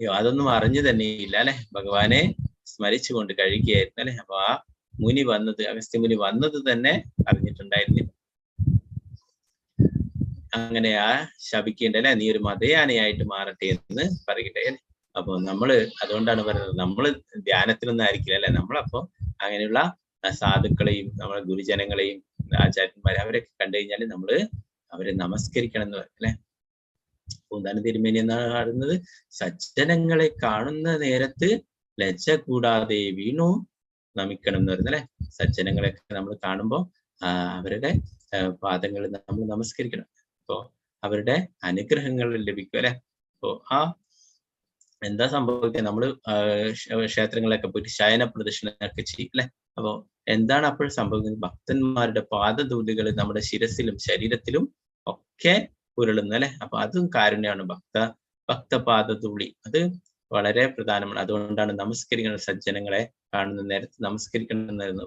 [SPEAKER 1] അതൊന്നും അറിഞ്ഞു തന്നെയില്ല അല്ലെ. ഭഗവാനെ സ്മരിച്ചുകൊണ്ട് കഴിക്കുകയായിരുന്നു അല്ലെ. അപ്പൊ ആ മുനി വന്നത്, അഗസ്ത്യമുനി വന്നത് തന്നെ അറിഞ്ഞിട്ടുണ്ടായിരുന്നില്ല. അങ്ങനെ ശപിക്കേണ്ട അല്ലെ, നീ ഒരു മതയാനയായിട്ട് മാറട്ടെ എന്ന് പറയട്ടെ അല്ലെ. അപ്പൊ അതുകൊണ്ടാണ് പറയുന്നത്, നമ്മള് ധ്യാനത്തിലൊന്നും ആയിരിക്കില്ല അല്ലെ. നമ്മളപ്പോ അങ്ങനെയുള്ള സാധുക്കളെയും നമ്മളെ ഗുരുജനങ്ങളെയും ആചാര്യന്മാരെ അവരൊക്കെ കണ്ടു കഴിഞ്ഞാൽ അവരെ നമസ്കരിക്കണം എന്ന് പറയും അല്ലെ. പൂന്താന തിരുമേനി എന്നാണ് കാണുന്നത്, സജ്ജനങ്ങളെ കാണുന്ന നേരത്ത് ലജ്ജ കൂടാതെ വീണു നമിക്കണം എന്ന് പറയുന്നത് അല്ലെ. സജ്ജനങ്ങളെയൊക്കെ നമ്മൾ കാണുമ്പോൾ അവരുടെ പാദങ്ങൾ നമ്മൾ നമസ്കരിക്കണം. അപ്പോ അവരുടെ അനുഗ്രഹങ്ങൾ ലഭിക്കും അല്ലെ. അപ്പോ എന്താ സംഭവിക്കുക, നമ്മള് ക്ഷേത്രങ്ങളിലൊക്കെ പോയിട്ട് ശയന പ്രദക്ഷിണമൊക്കെ ചെയ്യും അല്ലെ. അപ്പോ എന്താണ് അപ്പോൾ സംഭവിക്കുന്നത്, ഭക്തന്മാരുടെ പാദധൂളികൾ നമ്മുടെ ശിരസിലും ശരീരത്തിലും ഒക്കെ ഉരുളുന്നു അല്ലെ. അപ്പൊ അതും കാരുണ്യമാണ്. ഭക്തപാദധൂളി അത് വളരെ പ്രധാനമാണ്. അതുകൊണ്ടാണ് നമസ്കരിക്കണം, സജ്ജനങ്ങളെ കാണുന്ന നേരത്ത് നമസ്കരിക്കണം എന്നായിരുന്നു.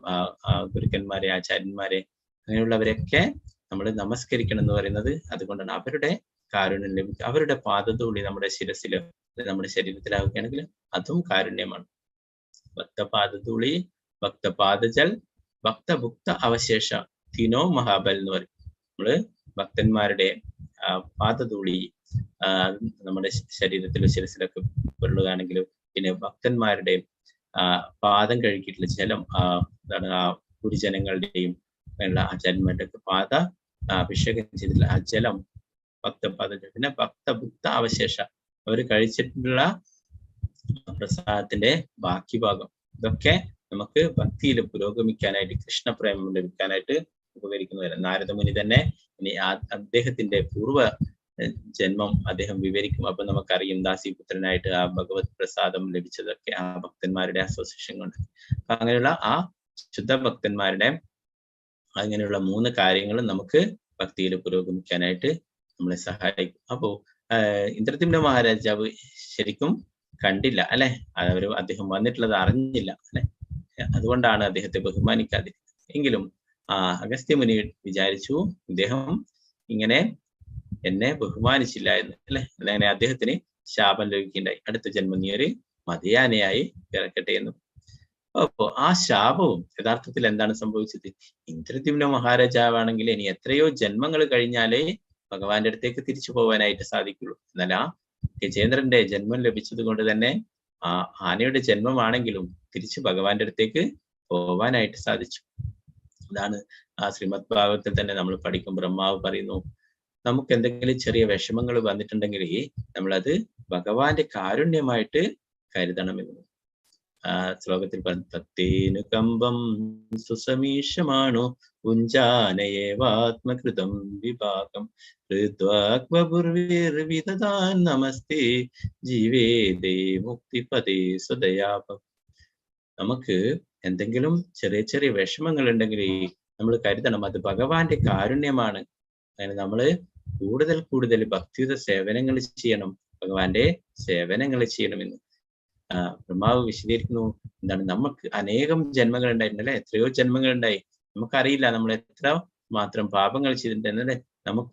[SPEAKER 1] ഗുരുക്കന്മാരെ, ആചാര്യന്മാരെ, അങ്ങനെയുള്ളവരെയൊക്കെ നമ്മൾ നമസ്കരിക്കണം എന്ന് പറയുന്നത് അതുകൊണ്ടാണ്. അവരുടെ കാരുണ്യം ലഭിക്കുക. അവരുടെ പാദധൂളി നമ്മുടെ ശിരസിലോ നമ്മുടെ ശരീരത്തിലാവുകയാണെങ്കിൽ അതും കാരുണ്യമാണ്. ഭക്തപാദധൂളി, ഭക്തപാദജൽ, ഭക്തഭുക്ത അവശേഷ തിനോ മഹാബൽ എന്ന് പറയും. നമ്മള് ഭക്തന്മാരുടെ പാദധൂളി നമ്മുടെ ശരീരത്തിലോ ശിരസിലൊക്കെ പൊരുളുകയാണെങ്കിലും, പിന്നെ ഭക്തന്മാരുടെ പാദം കഴുകിയിട്ടുള്ള ജലം ഗുരുജനങ്ങളുടെയും ആചാര്യന്മാരുടെ ഒക്കെ പാദ അഭിഷേകം ചെയ്തിട്ടുള്ള ആ ജലം ഭക്തപാദജലം. പിന്നെ ഭക്തഭുക്ത അവശേഷ അവർ കഴിച്ചിട്ടുള്ള പ്രസാദത്തിന്റെ ബാക്കി ഭാഗം, ഇതൊക്കെ നമുക്ക് ഭക്തിയിൽ പുരോഗമിക്കാനായിട്ട്, കൃഷ്ണപ്രേമം ലഭിക്കാനായിട്ട് ഉപകരിക്കുന്നവരാണ്. നാരദമുനി തന്നെ ഇനി അദ്ദേഹത്തിന്റെ പൂർവ്വ ജന്മം അദ്ദേഹം വിവരിക്കും. അപ്പൊ നമുക്കറിയും ദാസിപുത്രനായിട്ട് ആ ഭഗവത് പ്രസാദം ലഭിച്ചതൊക്കെ ആ ഭക്തന്മാരുടെ അസോസിയേഷൻ കൊണ്ട്. അപ്പൊ അങ്ങനെയുള്ള ആ ശുദ്ധ ഭക്തന്മാരുടെ അങ്ങനെയുള്ള 3 കാര്യങ്ങളും നമുക്ക് ഭക്തിയിൽ പുരോഗമിക്കാനായിട്ട് നമ്മളെ സഹായിക്കും. അപ്പോ ഇന്ദ്രദ്യുമ്ന മഹാരാജാവ് ശരിക്കും കണ്ടില്ല അല്ലെ, അദ്ദേഹം വന്നിട്ടുള്ളത് അറിഞ്ഞില്ല അല്ലെ. അതുകൊണ്ടാണ് അദ്ദേഹത്തെ ബഹുമാനിക്കാതിരുന്നത്. എങ്കിലും അഗസ്ത്യമുനി വിചാരിച്ചു ഇദ്ദേഹം ഇങ്ങനെ എന്നെ ബഹുമാനിച്ചില്ല എന്ന് അല്ലെ. അങ്ങനെ അദ്ദേഹത്തിന് ശാപം ലഭിക്കുകയുണ്ടായി. അടുത്ത ജന്മം നീ ഒരു മതയാനയായി പിറക്കട്ടെ എന്നും. അപ്പോ ആ ശാപവും യഥാർത്ഥത്തിൽ എന്താണ് സംഭവിച്ചത്? ഇന്ദ്രദ്യുമ്ന മഹാരാജാവാണെങ്കിൽ ഇനി എത്രയോ ജന്മങ്ങൾ കഴിഞ്ഞാലേ ഭഗവാന്റെ അടുത്തേക്ക് തിരിച്ചു പോകാനായിട്ട് സാധിക്കുള്ളൂ. എന്നാൽ ആ ഗജേന്ദ്രന്റെ ജന്മം ലഭിച്ചത് കൊണ്ട് തന്നെ ആ ആനയുടെ ജന്മമാണെങ്കിലും തിരിച്ച് ഭഗവാന്റെ അടുത്തേക്ക് പോവാനായിട്ട് സാധിച്ചു. അതാണ് ആ ശ്രീമദ് ഭാഗവതത്തിൽ തന്നെ നമ്മൾ പഠിക്കും. ബ്രഹ്മാവ് പറയുന്നു, നമുക്ക് എന്തെങ്കിലും ചെറിയ വിഷമങ്ങൾ വന്നിട്ടുണ്ടെങ്കിൽ നമ്മളത് ഭഗവാന്റെ കാരുണ്യമായിട്ട് കരുതണമെന്ന് ആ ശ്ലോകത്തിൽ പറഞ്ഞു. തത്തേനു കമ്പം സുസമീഷമാണോ ഉഞ്ചാനയേവാത്മകൃതം വിഭാഗം ഹൃദ്വാഗ്വപുർവിർവിദദാൻ നമസ്തേ ജീവേദേ മുക്തിപദേ സ്വദയാപം. നമുക്ക് എന്തെങ്കിലും ചെറിയ ചെറിയ വിഷമങ്ങൾ ഉണ്ടെങ്കിൽ നമ്മൾ കരുതണം അത് ഭഗവാന്റെ കാരുണ്യമാണ്. അങ്ങനെ നമ്മള് കൂടുതൽ കൂടുതൽ ഭക്തിയുത സേവനങ്ങൾ ചെയ്യണം, ഭഗവാന്റെ സേവനങ്ങൾ ചെയ്യണമെന്ന് ബ്രഹ്മാവ് വിശദീകരിക്കുന്നു. എന്താണ്, നമുക്ക് അനേകം ജന്മങ്ങൾ ഉണ്ടായിരുന്നല്ലേ, എത്രയോ ജന്മങ്ങൾ ഉണ്ടായി. നമുക്കറിയില്ല നമ്മൾ എത്ര മാത്രം പാപങ്ങൾ ചെയ്തിട്ടുണ്ടെന്നല്ലേ. നമ്മൾ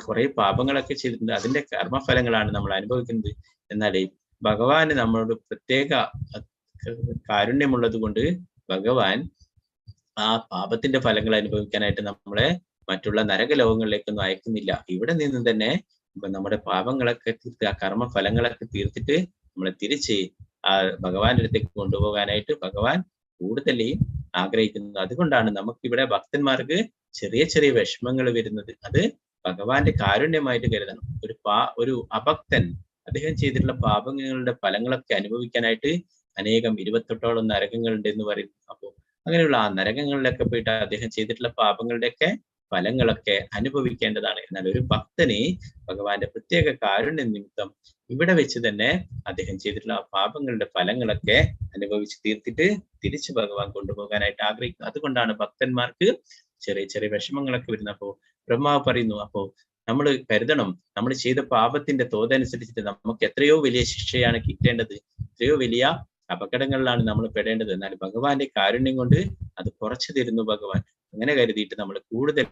[SPEAKER 1] കുറെ പാപങ്ങളൊക്കെ ചെയ്തിട്ടുണ്ട്, അതിന്റെ കർമ്മഫലങ്ങളാണ് നമ്മൾ അനുഭവിക്കുന്നത്. എന്നാൽ ഭഗവാന് നമ്മളോട് പ്രത്യേക കാരുണ്യമുള്ളത് കൊണ്ട് ഭഗവാൻ ആ പാപത്തിന്റെ ഫലങ്ങൾ അനുഭവിക്കാനായിട്ട് നമ്മളെ മറ്റുള്ള നരകലോകങ്ങളിലേക്കൊന്നും അയക്കുന്നില്ല. ഇവിടെ നിന്ന് തന്നെ നമ്മുടെ പാപങ്ങളൊക്കെ തീർത്ത് ആ കർമ്മഫലങ്ങളൊക്കെ തീർത്തിട്ട് നമ്മളെ തിരിച്ച് ആ ഭഗവാന്റെ അടുത്തേക്ക് കൊണ്ടുപോകാനായിട്ട് ഭഗവാൻ കൂടുതൽ ആഗ്രഹിക്കുന്നു. അതുകൊണ്ടാണ് നമുക്കിവിടെ ഭക്തന്മാർക്ക് ചെറിയ ചെറിയ വിഷമങ്ങൾ വരുന്നത്. അത് ഭഗവാന്റെ കാരുണ്യമായിട്ട് കരുതണം. ഒരു അഭക്തൻ അദ്ദേഹം ചെയ്തിട്ടുള്ള പാപങ്ങളുടെ ഫലങ്ങളൊക്കെ അനുഭവിക്കാനായിട്ട് അനേകം 28ഓളം നരകങ്ങളുണ്ട് എന്ന് പറയുന്നു. അപ്പോൾ അങ്ങനെയുള്ള ആ നരകങ്ങളിലൊക്കെ പോയിട്ട് അദ്ദേഹം ചെയ്തിട്ടുള്ള പാപങ്ങളുടെയൊക്കെ ഫലങ്ങളൊക്കെ അനുഭവിക്കേണ്ടതാണ്. എന്നാൽ ഒരു ഭക്തന് ഭഗവാന്റെ പ്രത്യേക കാരുണ്യ നിമിത്തം ഇവിടെ വെച്ച് തന്നെ അദ്ദേഹം ചെയ്തിട്ടുള്ള ആ പാപങ്ങളുടെ ഫലങ്ങളൊക്കെ അനുഭവിച്ച് തീർത്തിട്ട് തിരിച്ച് ഭഗവാൻ കൊണ്ടുപോകാനായിട്ട് ആഗ്രഹിക്കുന്നു. അതുകൊണ്ടാണ് ഭക്തന്മാർക്ക് ചെറിയ ചെറിയ വിഷമങ്ങളൊക്കെ വരുന്നത്. അപ്പോ ബ്രഹ്മാവ് പറയുന്നു, അപ്പോ നമ്മൾ കരുതണം, നമ്മൾ ചെയ്ത പാപത്തിന്റെ തോതനുസരിച്ചിട്ട് നമുക്ക് എത്രയോ വലിയ ശിക്ഷയാണ് കിട്ടേണ്ടത്, എത്രയോ വലിയ അപകടങ്ങളിലാണ് നമ്മൾ പെടേണ്ടത്. എന്നാൽ ഭഗവാന്റെ കാരുണ്യം കൊണ്ട് അത് കുറച്ചു തരുന്നു ഭഗവാൻ. അങ്ങനെ കരുതിയിട്ട് നമ്മൾ കൂടുതൽ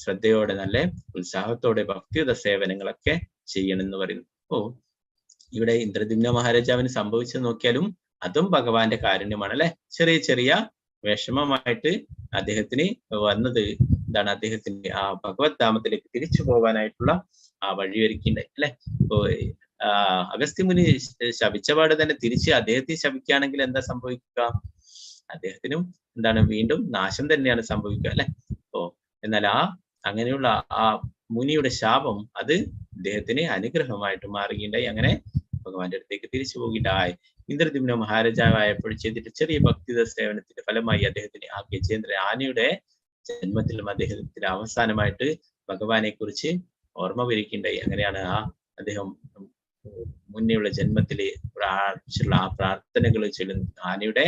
[SPEAKER 1] ശ്രദ്ധയോടെ നല്ല ഉത്സാഹത്തോടെ ഭക്തിയുത സേവനങ്ങളൊക്കെ ചെയ്യണമെന്ന് പറയുന്നു. അപ്പോ ഇവിടെ ഇന്ദ്രദ്യുമ്ന മഹാരാജാവിന് സംഭവിച്ചത് നോക്കിയാലും അതും ഭഗവാന്റെ കാരുണ്യമാണ് അല്ലെ. ചെറിയ ചെറിയ വിഷമമായിട്ട് അദ്ദേഹത്തിന് വന്നത് എന്താണ്, അദ്ദേഹത്തിന് ആ ഭഗവത് ധാമത്തിലേക്ക് തിരിച്ചു പോകാനായിട്ടുള്ള ആ വഴിയൊരുക്കിണ്ടായി അല്ലെ. ഇപ്പോ അഗസ്ത്യമുനി ശപിച്ചപാട് തന്നെ തിരിച്ച് അദ്ദേഹത്തെ ശപിക്കുകയാണെങ്കിൽ എന്താ സംഭവിക്കുക? അദ്ദേഹത്തിനും എന്താണ് വീണ്ടും നാശം തന്നെയാണ് സംഭവിക്കുക അല്ലെ. എന്നാൽ അങ്ങനെയുള്ള ആ മുനിയുടെ ശാപം അത് അദ്ദേഹത്തിന് അനുഗ്രഹമായിട്ട് മാറുകയുണ്ടായി. അങ്ങനെ ഭഗവാന്റെ അടുത്തേക്ക് തിരിച്ചു പോകിണ്ടായി. ഇന്ദ്രദ്യുമ്ന മഹാരാജാവായപ്പോൾ ചെയ്തിട്ട് ചെറിയ ഭക്തിത സേവനത്തിന്റെ ഫലമായി അദ്ദേഹത്തിന് ആ ഗജേന്ദ്ര ആനയുടെ ജന്മത്തിലും അദ്ദേഹത്തിന് അവസാനമായിട്ട് ഭഗവാനെ കുറിച്ച് ഓർമ്മ വരികയുണ്ടായി. അങ്ങനെയാണ് അദ്ദേഹം മുന്നേയുള്ള ജന്മത്തിലെ ആ പ്രാർത്ഥനകൾ ചൊല്ലുന്നു. ആനയുടെ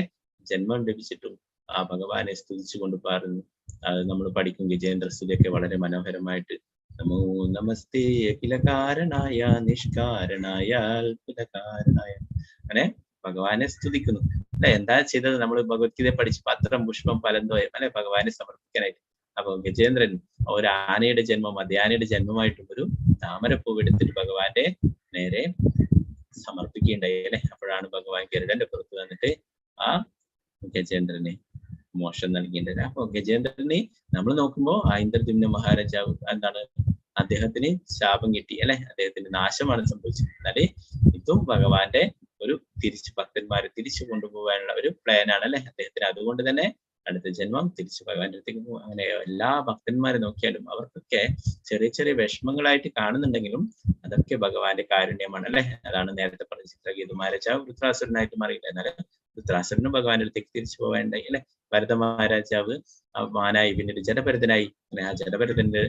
[SPEAKER 1] ജന്മം ലഭിച്ചിട്ടും ആ ഭഗവാനെ സ്തുതിച്ചുകൊണ്ട് പാടുന്നു. അത് നമ്മൾ പഠിക്കും ഗജേന്ദ്ര സ്തുതിയൊക്കെ വളരെ മനോഹരമായിട്ട്. നമോ നമസ്തേ അഖിലകാരണായ നിഷ്കാരണായ അത്ഭുതകാരണായ, അങ്ങനെ ഭഗവാനെ സ്തുതിക്കുന്നു അല്ലെ. എന്താ ചെയ്തത്? നമ്മൾ ഭഗവത്ഗീത പഠിച്ച് പത്രം പുഷ്പം ഫലന്തോയം അല്ലെ ഭഗവാനെ സമർപ്പിക്കാനായിട്ട്. അപ്പൊ ഗജേന്ദ്രൻ ഒരു ആനയുടെ ജന്മം മധ്യാനയുടെ ജന്മമായിട്ടും ഒരു താമരപ്പൂവ് എടുത്തിട്ട് ഭഗവാന്റെ നേരെ സമർപ്പിക്കുകയുണ്ടായി അല്ലെ. അപ്പോഴാണ് ഭഗവാൻ ഗരുഡന്റെ പുറത്ത് വന്നിട്ട് ആ ഗജേന്ദ്രനെ മോക്ഷം നൽകിയിട്ടുണ്ട്. അപ്പൊ ഗജേന്ദ്രനെ നമ്മൾ നോക്കുമ്പോ ആ ഇന്ദ്രദ്യുമ്ന മഹാരാജാവ് എന്താണ്, അദ്ദേഹത്തിന് ശാപം കിട്ടി അല്ലെ, അദ്ദേഹത്തിന് നാശമാണ് സംഭവിച്ചത്. എന്നാല് ഇതും ഭഗവാന്റെ ഒരു ഭക്തന്മാരെ തിരിച്ചു കൊണ്ടുപോകാനുള്ള ഒരു പ്ലാനാണ് അല്ലെ അദ്ദേഹത്തിന്. അതുകൊണ്ട് തന്നെ അടുത്ത ജന്മം തിരിച്ചു ഭഗവാന്റെ അടുത്തേക്ക് പോകും. അങ്ങനെ എല്ലാ ഭക്തന്മാരെ നോക്കിയാലും അവർക്കൊക്കെ ചെറിയ ചെറിയ വിഷമങ്ങളായിട്ട് കാണുന്നുണ്ടെങ്കിലും അതൊക്കെ ഭഗവാന്റെ കാരുണ്യമാണ് അല്ലെ. അതാണ് നേരത്തെ പറഞ്ഞ ചിത്രഗീത മഹാരാജാവ് വൃത്രാസുരനായിട്ട് മാറിയില്ല, എന്നാലും വൃത്രാസുരനും ഭഗവാന്റെ അടുത്തേക്ക് തിരിച്ചു പോകാനുണ്ടായി അല്ലെ. ഭരത മഹാരാജാവ് മാനായി പിന്നീട് ജഡഭരതനായി. അങ്ങനെ ആ ജഡഭരതന്റെ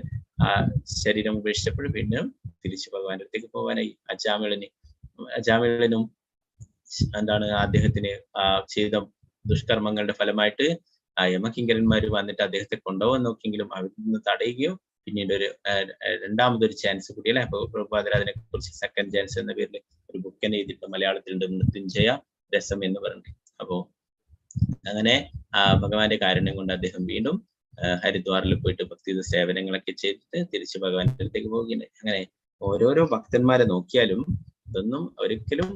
[SPEAKER 1] ആ ശരീരം ഉപേക്ഷിച്ചപ്പോൾ വീണ്ടും തിരിച്ചു ഭഗവാന്റെ അടുത്തേക്ക് പോകാനായി. അജാമിളനും എന്താണ് അദ്ദേഹത്തിന് ചെയ്ത ദുഷ്കർമ്മങ്ങളുടെ ഫലമായിട്ട് യമകിങ്കരന്മാര് വന്നിട്ട് അദ്ദേഹത്തെ കൊണ്ടുപോകാൻ നോക്കിയെങ്കിലും അവിടെ നിന്ന് തടയുകയോ പിന്നീട് ഒരു രണ്ടാമതൊരു ചാൻസ് കൂടി അല്ലെ. അപ്പൊ പ്രഭുപാദർ അതിനെ കുറിച്ച് സെക്കൻഡ് ചാൻസ് എന്ന പേരിൽ ഒരു ബുക്കിനെ എഴുതിയിട്ട് മലയാളത്തിലുണ്ട്, മൃത്യുഞ്ജയ രസം എന്ന് പറഞ്ഞിട്ട്. അപ്പോ അങ്ങനെ ഭഗവാന്റെ കാരുണ്യം കൊണ്ട് അദ്ദേഹം വീണ്ടും ഹരിദ്വാറിൽ പോയിട്ട് ഭക്തി സേവനങ്ങളൊക്കെ ചെയ്തിട്ട് തിരിച്ച് ഭഗവാന്റെ അടുത്തേക്ക് പോകുകയുണ്ടായി. അങ്ങനെ ഓരോരോ ഭക്തന്മാരെ നോക്കിയാലും ഇതൊന്നും ഒരിക്കലും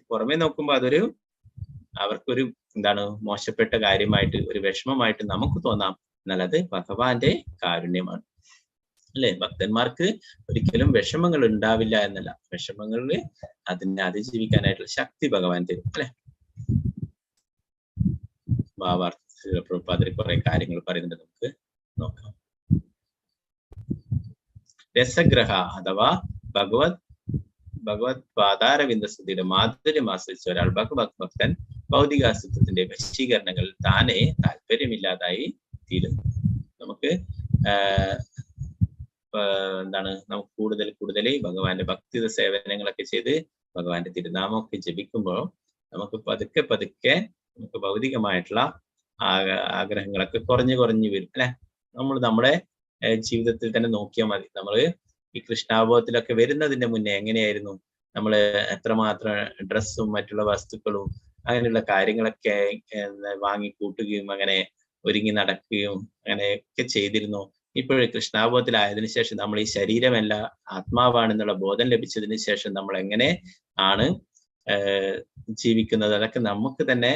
[SPEAKER 1] പുറമെ നോക്കുമ്പോൾ അതൊരു അവർക്കൊരു എന്താണ് മോശപ്പെട്ട കാര്യമായിട്ട് ഒരു വിഷമമായിട്ട് നമുക്ക് തോന്നാം. എന്നാൽ അത് ഭഗവാന്റെ കാരുണ്യമാണ് അല്ലെ. ഭക്തന്മാർക്ക് ഒരിക്കലും വിഷമങ്ങൾ ഉണ്ടാവില്ല എന്നല്ല, വിഷമങ്ങളിൽ അതിനെ അതിജീവിക്കാനായിട്ടുള്ള ശക്തി ഭഗവാൻ തരും അല്ലെ. ഭാവാർത്ഥ പ്രഭുപാദർ കുറെ കാര്യങ്ങൾ പറയുന്നുണ്ട്, നമുക്ക് നോക്കാം. രസഗ്രഹ അഥവാ ഭഗവത് പാതാരവിന്ദസ്തുതിയുടെ മാധുര്യം ആസ്വദിച്ച ഒരാൾ ഭക്തൻ ഭൗതികാസ്തിത്വത്തിന്റെ വശീകരണങ്ങളിൽ താനെ താല്പര്യമില്ലാതായി തീരുന്നു. നമുക്ക് എന്താണ് നമുക്ക് കൂടുതൽ ഭഗവാന്റെ ഭക്തി സേവനങ്ങളൊക്കെ ചെയ്ത് ഭഗവാന്റെ തിരുനാമമൊക്കെ ജപിക്കുമ്പോൾ നമുക്ക് പതുക്കെ നമുക്ക് ഭൗതികമായിട്ടുള്ള ആഗ്രഹങ്ങളൊക്കെ കുറഞ്ഞു വരും അല്ലെ. നമ്മൾ നമ്മുടെ ജീവിതത്തിൽ തന്നെ നോക്കിയാൽ മതി. നമ്മൾ ഈ കൃഷ്ണാബോധത്തിലൊക്കെ വരുന്നതിന്റെ മുന്നേ എങ്ങനെയായിരുന്നു? നമ്മൾ എത്രമാത്രം ഡ്രസ്സും മറ്റുള്ള വസ്തുക്കളും അങ്ങനെയുള്ള കാര്യങ്ങളൊക്കെ വാങ്ങിക്കൂട്ടുകയും അങ്ങനെ ഒരുങ്ങി നടക്കുകയും അങ്ങനെയൊക്കെ ചെയ്തിരുന്നു. ഇപ്പോഴും കൃഷ്ണാബോധത്തിലായതിനു ശേഷം നമ്മൾ ഈ ശരീരമല്ല ആത്മാവാണെന്നുള്ള ബോധം ലഭിച്ചതിന് ശേഷം നമ്മൾ എങ്ങനെ ആണ് ജീവിക്കുന്നത്, അതൊക്കെ നമുക്ക് തന്നെ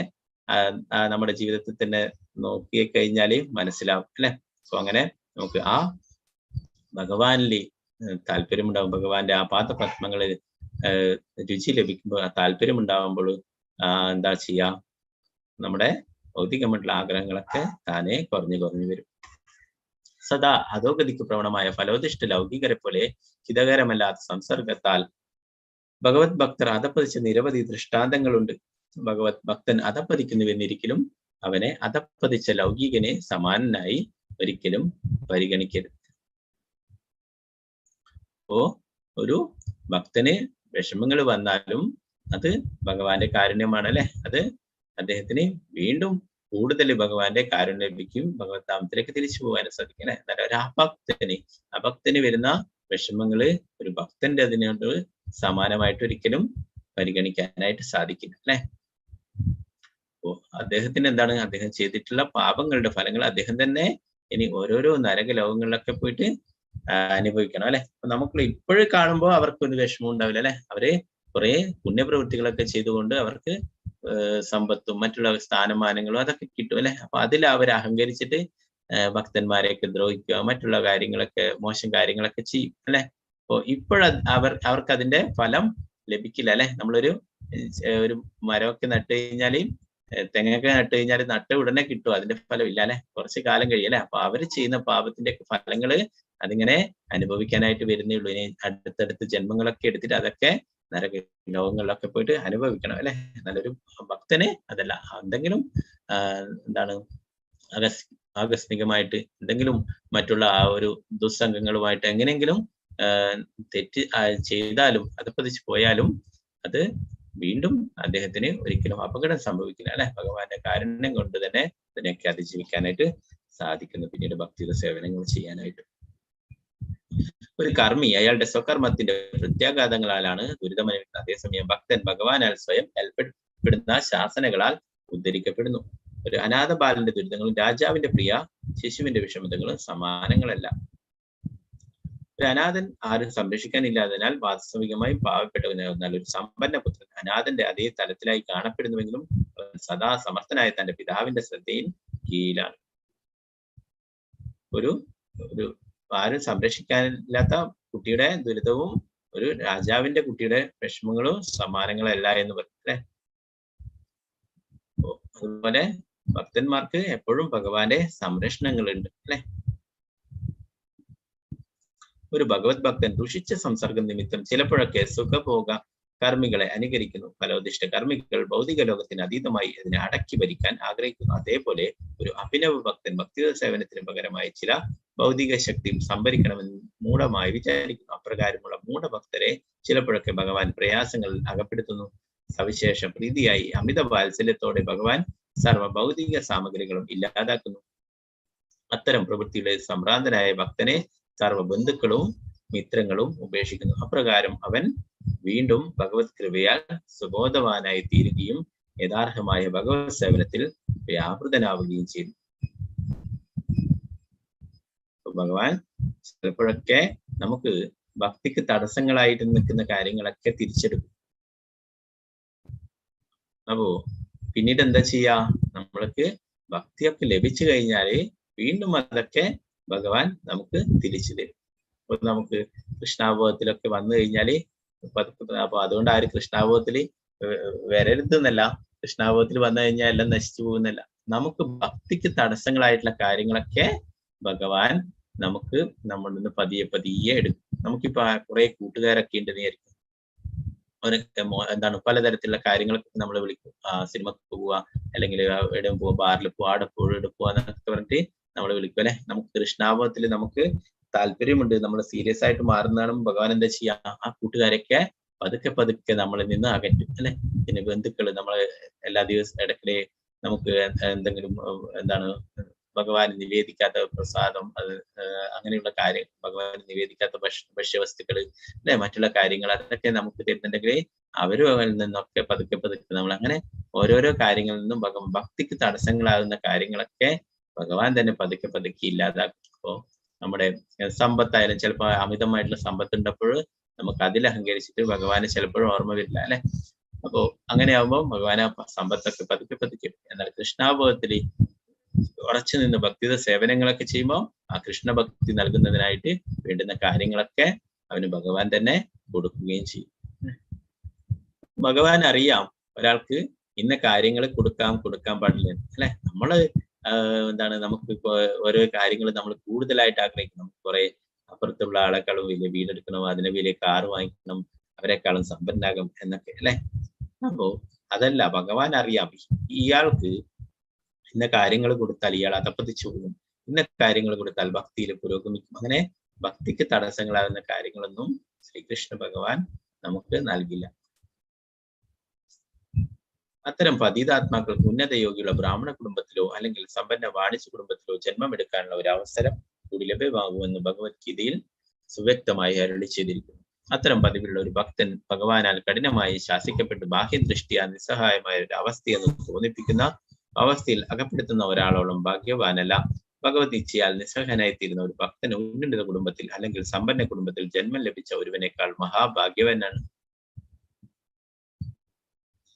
[SPEAKER 1] നമ്മുടെ ജീവിതത്തിൽ തന്നെ നോക്കിയ കഴിഞ്ഞാൽ മനസ്സിലാവും അല്ലെ. അപ്പൊ അങ്ങനെ നമുക്ക് ആ ഭഗവാനിൽ താല്പര്യമുണ്ടാവും. ഭഗവാന്റെ ആ പാദപത്മങ്ങളിൽ രുചി ലഭിക്കുമ്പോൾ ആ താല്പര്യമുണ്ടാവുമ്പോൾ എന്താ ചെയ്യാ, നമ്മുടെ ഭൗതികമായിട്ടുള്ള ആഗ്രഹങ്ങളൊക്കെ താനെ കുറഞ്ഞു വരും. സദാ അധോഗതിക്ക് പ്രവണമായ ഫലോദിഷ്ട ലൗകികരെ പോലെ ഹിതകരമല്ലാത്ത സംസർഗത്താൽ ഭഗവത് ഭക്തർ അധപ്പതിച്ച നിരവധി ദൃഷ്ടാന്തങ്ങളുണ്ട്. ഭഗവത് ഭക്തൻ അധപ്പതിക്കുന്നുവെന്നിരിക്കലും അവനെ അധപ്പതിച്ച ലൗകികനെ സമാനനായി ഒരിക്കലും പരിഗണിക്കരുത്. അപ്പോ ഒരു ഭക്തന് വിഷമങ്ങൾ വന്നാലും അത് ഭഗവാന്റെ കാരുണ്യമാണ് അല്ലെ. അത് അദ്ദേഹത്തിന് വീണ്ടും കൂടുതൽ ഭഗവാന്റെ കാരുണ്യം ലഭിക്കും, ഭഗവത് ധാമത്തിലേക്ക് തിരിച്ചു പോകാനും സാധിക്കും അല്ലെ. എന്നാൽ ഒരു അഭക്തന് വരുന്ന വിഷമങ്ങള് ഒരു ഭക്തന്റെ അതിനോട് സമാനമായിട്ട് ഒരിക്കലും പരിഗണിക്കാനായിട്ട് സാധിക്കില്ല അല്ലെ. അപ്പോ അദ്ദേഹത്തിന് എന്താണ്, അദ്ദേഹം ചെയ്തിട്ടുള്ള പാപങ്ങളുടെ ഫലങ്ങൾ അദ്ദേഹം തന്നെ ഇനി ഓരോരോ നരക ലോകങ്ങളിലൊക്കെ പോയിട്ട് അനുഭവിക്കണം അല്ലെ. അപ്പൊ നമുക്ക് ഇപ്പോഴും കാണുമ്പോൾ അവർക്കൊരു വിഷമം ഉണ്ടാവില്ല അല്ലെ. അവര് കുറെ പുണ്യപ്രവൃത്തികളൊക്കെ ചെയ്തുകൊണ്ട് അവർക്ക് സമ്പത്തും മറ്റുള്ള സ്ഥാനമാനങ്ങളും അതൊക്കെ കിട്ടും അല്ലെ. അപ്പൊ അതിൽ അവർ അഹങ്കരിച്ചിട്ട് ഭക്തന്മാരെയൊക്കെ ദ്രോഹിക്കുക, മറ്റുള്ള കാര്യങ്ങളൊക്കെ മോശം കാര്യങ്ങളൊക്കെ ചെയ്യും അല്ലെ. അപ്പൊ അവർക്ക് അതിന്റെ ഫലം ലഭിക്കില്ല അല്ലെ. നമ്മളൊരു മരമൊക്കെ നട്ട് കഴിഞ്ഞാല് തെങ്ങൊക്കെ നട്ട് കഴിഞ്ഞാൽ നട്ട ഉടനെ കിട്ടും, അതിന്റെ ഫലം ഇല്ല അല്ലെ, കുറച്ച് കാലം കഴിയും അല്ലെ. അപ്പൊ അവര് ചെയ്യുന്ന പാപത്തിന്റെ ഫലങ്ങള് അതിങ്ങനെ അനുഭവിക്കാനായിട്ട് വരുന്നേ ഉള്ളൂ. ഇനി അടുത്തടുത്ത് ജന്മങ്ങളൊക്കെ എടുത്തിട്ട് അതൊക്കെ നരക ലോകങ്ങളിലൊക്കെ പോയിട്ട് അനുഭവിക്കണം അല്ലെ. നല്ലൊരു ഭക്തന് അതല്ല, എന്തെങ്കിലും എന്താണ് ആകസ്മികമായിട്ട് എന്തെങ്കിലും മറ്റുള്ള ആ ഒരു ദുസ്സംഗങ്ങളുമായിട്ട് എങ്ങനെയെങ്കിലും തെറ്റ് ചെയ്താലും അധപ്പതിച്ച് പോയാലും അത് വീണ്ടും അദ്ദേഹത്തിന് ഒരിക്കലും അപകടം സംഭവിക്കില്ല അല്ലെ. ഭഗവാന്റെ കാരുണ്യം കൊണ്ട് തന്നെ അതിനെയൊക്കെ അതിജീവിക്കാനായിട്ട് സാധിക്കുന്നു, പിന്നീട് ഭക്തിയുടെ സേവനങ്ങൾ ചെയ്യാനായിട്ട്. ഒരു കർമ്മി അയാളുടെ സ്വകർമ്മത്തിന്റെ പ്രത്യാഘാതങ്ങളാലാണ് ദുരിതമനുഭവിക്കുന്നത്. അതേസമയം ഭക്തൻ ഭഗവാനാൽ സ്വയം ഏൽപ്പെടുന്ന ശാസനകളാൽ ഉദ്ധരിക്കപ്പെടുന്നു. ഒരു അനാഥ ബാലന്റെ ദുരിതങ്ങളും രാജാവിന്റെ പ്രിയ ശിശുവിന്റെ വിഷമതകളും സമാനങ്ങളല്ല. ഒരു അനാഥൻ ആരും സംരക്ഷിക്കാനില്ലാത്തതിനാൽ വാസ്തവികമായി പാവപ്പെട്ടവനായി. എന്നാൽ ഒരു സമ്പന്ന പുത്രൻ അനാഥന്റെ അതേ തലത്തിലായി കാണപ്പെടുന്നുവെങ്കിലും സദാ സമർത്ഥനായ തന്റെ പിതാവിന്റെ ശ്രദ്ധയിൽ കീഴിലാണ്. ഒരു ആരും സംരക്ഷിക്കാനില്ലാത്ത കുട്ടിയുടെ ദുരിതവും ഒരു രാജാവിന്റെ കുട്ടിയുടെ വിഷമങ്ങളും സമാനങ്ങളല്ല എന്ന് പറയട്ടെ. അതുപോലെ ഭക്തന്മാർക്ക് എപ്പോഴും ഭഗവാന്റെ സംരക്ഷണങ്ങളുണ്ട് അല്ലെ. ഒരു ഭഗവത് ഭക്തൻ ദുഷിച്ച സംസർഗം നിമിത്തം ചിലപ്പോഴൊക്കെ സുഖഭോഗ കർമ്മികളെ അനുകരിക്കുന്നു. ഫലോദിഷ്ട കർമ്മികൾ ഭൗതിക ലോകത്തിന് അതീതമായി അതിനെ അടക്കി ഭരിക്കാൻ ആഗ്രഹിക്കുന്നു. അതേപോലെ ഒരു അഭിനവ ഭക്തൻ ഭക്തിയുടെ സേവനത്തിന് പകരമായി ചില ഭൗതിക ശക്തി സംഭരിക്കണമെന്ന് മൂഢമായി വിചാരിക്കുന്നു. അപ്രകാരമുള്ള മൂഢഭക്തരെ ചിലപ്പോഴൊക്കെ ഭഗവാൻ പ്രയാസങ്ങളിൽ അകപ്പെടുത്തുന്നു. സവിശേഷ പ്രീതിയായി അമിത വാത്സല്യത്തോടെ ഭഗവാൻ സർവ്വ ഭൗതിക സാമഗ്രികളും ഇല്ലാതാക്കുന്നു. അത്തരം പ്രവൃത്തിയുടെ സംഭ്രാന്തനായ ഭക്തനെ സർവ്വ ബന്ധുക്കളും മിത്രങ്ങളും ഉപേക്ഷിക്കുന്നു. അപ്രകാരം അവൻ വീണ്ടും ഭഗവത് കൃപയാൽ സുബോധവാനായി തീരുകയും യഥാർത്ഥമായ ഭഗവത് സേവനത്തിൽ വ്യാപൃതനാവുകയും ചെയ്തു. ഭഗവാൻ ചിലപ്പോഴൊക്കെ നമുക്ക് ഭക്തിക്ക് തടസ്സങ്ങളായിട്ട് നിൽക്കുന്ന കാര്യങ്ങളൊക്കെ തിരിച്ചെടുക്കും. അപ്പോ പിന്നീട് എന്താ ചെയ്യാ? നമ്മൾക്ക് ഭക്തിയൊക്കെ ലഭിച്ചു കഴിഞ്ഞാല് വീണ്ടും അതൊക്കെ ഭഗവാൻ നമുക്ക് തിരിച്ചു തരും. അപ്പൊ നമുക്ക് കൃഷ്ണാബോധത്തിലൊക്കെ വന്നു കഴിഞ്ഞാല് അപ്പൊ അതുകൊണ്ട് ആര് കൃഷ്ണാബോധത്തിൽ വരരുതെന്നല്ല, കൃഷ്ണാബോധത്തിൽ വന്നു കഴിഞ്ഞാൽ എല്ലാം നശിച്ചു പോകുന്നല്ല. നമുക്ക് ഭക്തിക്ക് തടസ്സങ്ങളായിട്ടുള്ള കാര്യങ്ങളൊക്കെ ഭഗവാൻ നമുക്ക് നമ്മളിൽ നിന്ന് പതിയെ പതിയെ എടുക്കും. നമുക്കിപ്പോ കുറെ കൂട്ടുകാരൊക്കെ ഉണ്ടെന്ന് വിചാരിക്കും. അവരൊക്കെ എന്താണ് പലതരത്തിലുള്ള കാര്യങ്ങളൊക്കെ നമ്മൾ വിളിക്കും. സിനിമക്ക് പോവുക, അല്ലെങ്കിൽ എവിടെ പോവുക, ബാറിൽ പോവുക, ആടെ പോവുക, ഇവിടെ പോവുക എന്നൊക്കെ പറഞ്ഞിട്ട് നമ്മൾ വിളിക്കും അല്ലെ. നമുക്ക് കൃഷ്ണാബോധത്തിൽ നമുക്ക് താല്പര്യമുണ്ട്, നമ്മൾ സീരിയസ് ആയിട്ട് മാറുന്നതാണ്. ഭഗവാൻ എന്താ ചെയ്യാ? ആ കൂട്ടുകാരൊക്കെ പതുക്കെ പതുക്കെ നമ്മളിൽ നിന്ന് അകറ്റും അല്ലെ. പിന്നെ ബന്ധുക്കള് നമ്മള് എല്ലാ ദിവസവും ഇടയ്ക്കിടെ നമുക്ക് എന്തെങ്കിലും എന്താണ് ഭഗവാൻ നിവേദിക്കാത്ത പ്രസാദം, അത് അങ്ങനെയുള്ള കാര്യം, ഭഗവാൻ നിവേദിക്കാത്ത ഭക്ഷ്യവസ്തുക്കള് അല്ലെ, മറ്റുള്ള കാര്യങ്ങൾ അതൊക്കെ നമുക്ക് തരുന്നുണ്ടെങ്കിൽ അവരിൽ നിന്നൊക്കെ പതുക്കെ പതുക്കെ നമ്മൾ അങ്ങനെ ഓരോരോ കാര്യങ്ങളിൽ നിന്നും ഭക്തിക്ക് തടസ്സങ്ങളാകുന്ന കാര്യങ്ങളൊക്കെ ഭഗവാൻ തന്നെ പതുക്കെ പതുക്കെ ഇല്ലാതാക്കും. അപ്പോ നമ്മുടെ സമ്പത്തായാലും ചിലപ്പോൾ അമിതമായിട്ടുള്ള സമ്പത്ത് ഉണ്ടപ്പോൾ നമുക്ക് അതിൽ അഹങ്കരിച്ചിട്ട് ഭഗവാനെ ചിലപ്പോഴും ഓർമ്മ വരില്ല അല്ലെ. അപ്പോ അങ്ങനെയാകുമ്പോൾ ഭഗവാൻ സമ്പത്തൊക്കെ പതുക്കെ പതുക്കെ. എന്നാൽ കൃഷ്ണാബോധത്തിൽ ഉറച്ചു നിന്ന് ഭക്തിയുടെ സേവനങ്ങളൊക്കെ ചെയ്യുമ്പോൾ ആ കൃഷ്ണഭക്തി നൽകുന്നതിനായിട്ട് വേണ്ടുന്ന കാര്യങ്ങളൊക്കെ അവന് ഭഗവാൻ തന്നെ കൊടുക്കുകയും ചെയ്യും. ഭഗവാൻ അറിയാം ഒരാൾക്ക് ഇന്ന കാര്യങ്ങൾ കൊടുക്കാൻ പാടില്ല അല്ലെ. നമ്മള് എന്താണ് നമുക്കിപ്പോ ഓരോ കാര്യങ്ങൾ നമ്മൾ കൂടുതലായിട്ട് ആഗ്രഹിക്കണം. നമുക്ക് കുറെ അപ്പുറത്തുള്ള ആളെക്കാളും വലിയ വീടെടുക്കണം, അതിന് വലിയ കാറ് വാങ്ങിക്കണം, അവരെക്കാളും സമ്പന്നനാകും എന്നൊക്കെ അല്ലെ. അപ്പോ അതല്ല, ഭഗവാൻ അറിയാം ഇയാൾക്ക് ഇന്ന കാര്യങ്ങൾ കൊടുത്താൽ ഇയാൾ അതപ്പതിച്ചു പോകും, ഇന്ന കാര്യങ്ങൾ കൊടുത്താൽ ഭക്തിയിൽ പുരോഗമിക്കും. അങ്ങനെ ഭക്തിക്ക് തടസ്സങ്ങളാകുന്ന കാര്യങ്ങളൊന്നും ശ്രീകൃഷ്ണ ഭഗവാൻ നമുക്ക് നൽകില്ല. അത്തരം പതിതാത്മാക്കൾക്ക് ഉന്നത യോഗിയുള്ള ബ്രാഹ്മണ കുടുംബത്തിലോ അല്ലെങ്കിൽ സമ്പന്ന വാണിജ്യ കുടുംബത്തിലോ ജന്മമെടുക്കാനുള്ള ഒരു അവസരം കൂടി ലഭ്യമാകുമെന്ന് ഭഗവത്ഗീതയിൽ സുവ്യക്തമായി അരുളി ചെയ്തിരിക്കുന്നു. അത്തരം പതിവിലുള്ള ഒരു ഭക്തൻ ഭഗവാനാൽ കഠിനമായി ശാസിക്കപ്പെട്ട് ബാഹ്യദൃഷ്ടിയാ നിസ്സഹായമായ ഒരു അവസ്ഥയെന്ന് തോന്നിപ്പിക്കുന്ന അവസ്ഥയിൽ അകപ്പെടുത്തുന്ന ഒരാളോളം ഭാഗ്യവാനല്ല. ഭഗവത് ഇച്ഛയാൽ നിസ്സഹനായിത്തീരുന്ന ഒരു ഭക്തന് ഉന്നത കുടുംബത്തിൽ അല്ലെങ്കിൽ സമ്പന്ന കുടുംബത്തിൽ ജന്മം ലഭിച്ച ഒരുവനേക്കാൾ മഹാഭാഗ്യവാനാണ്.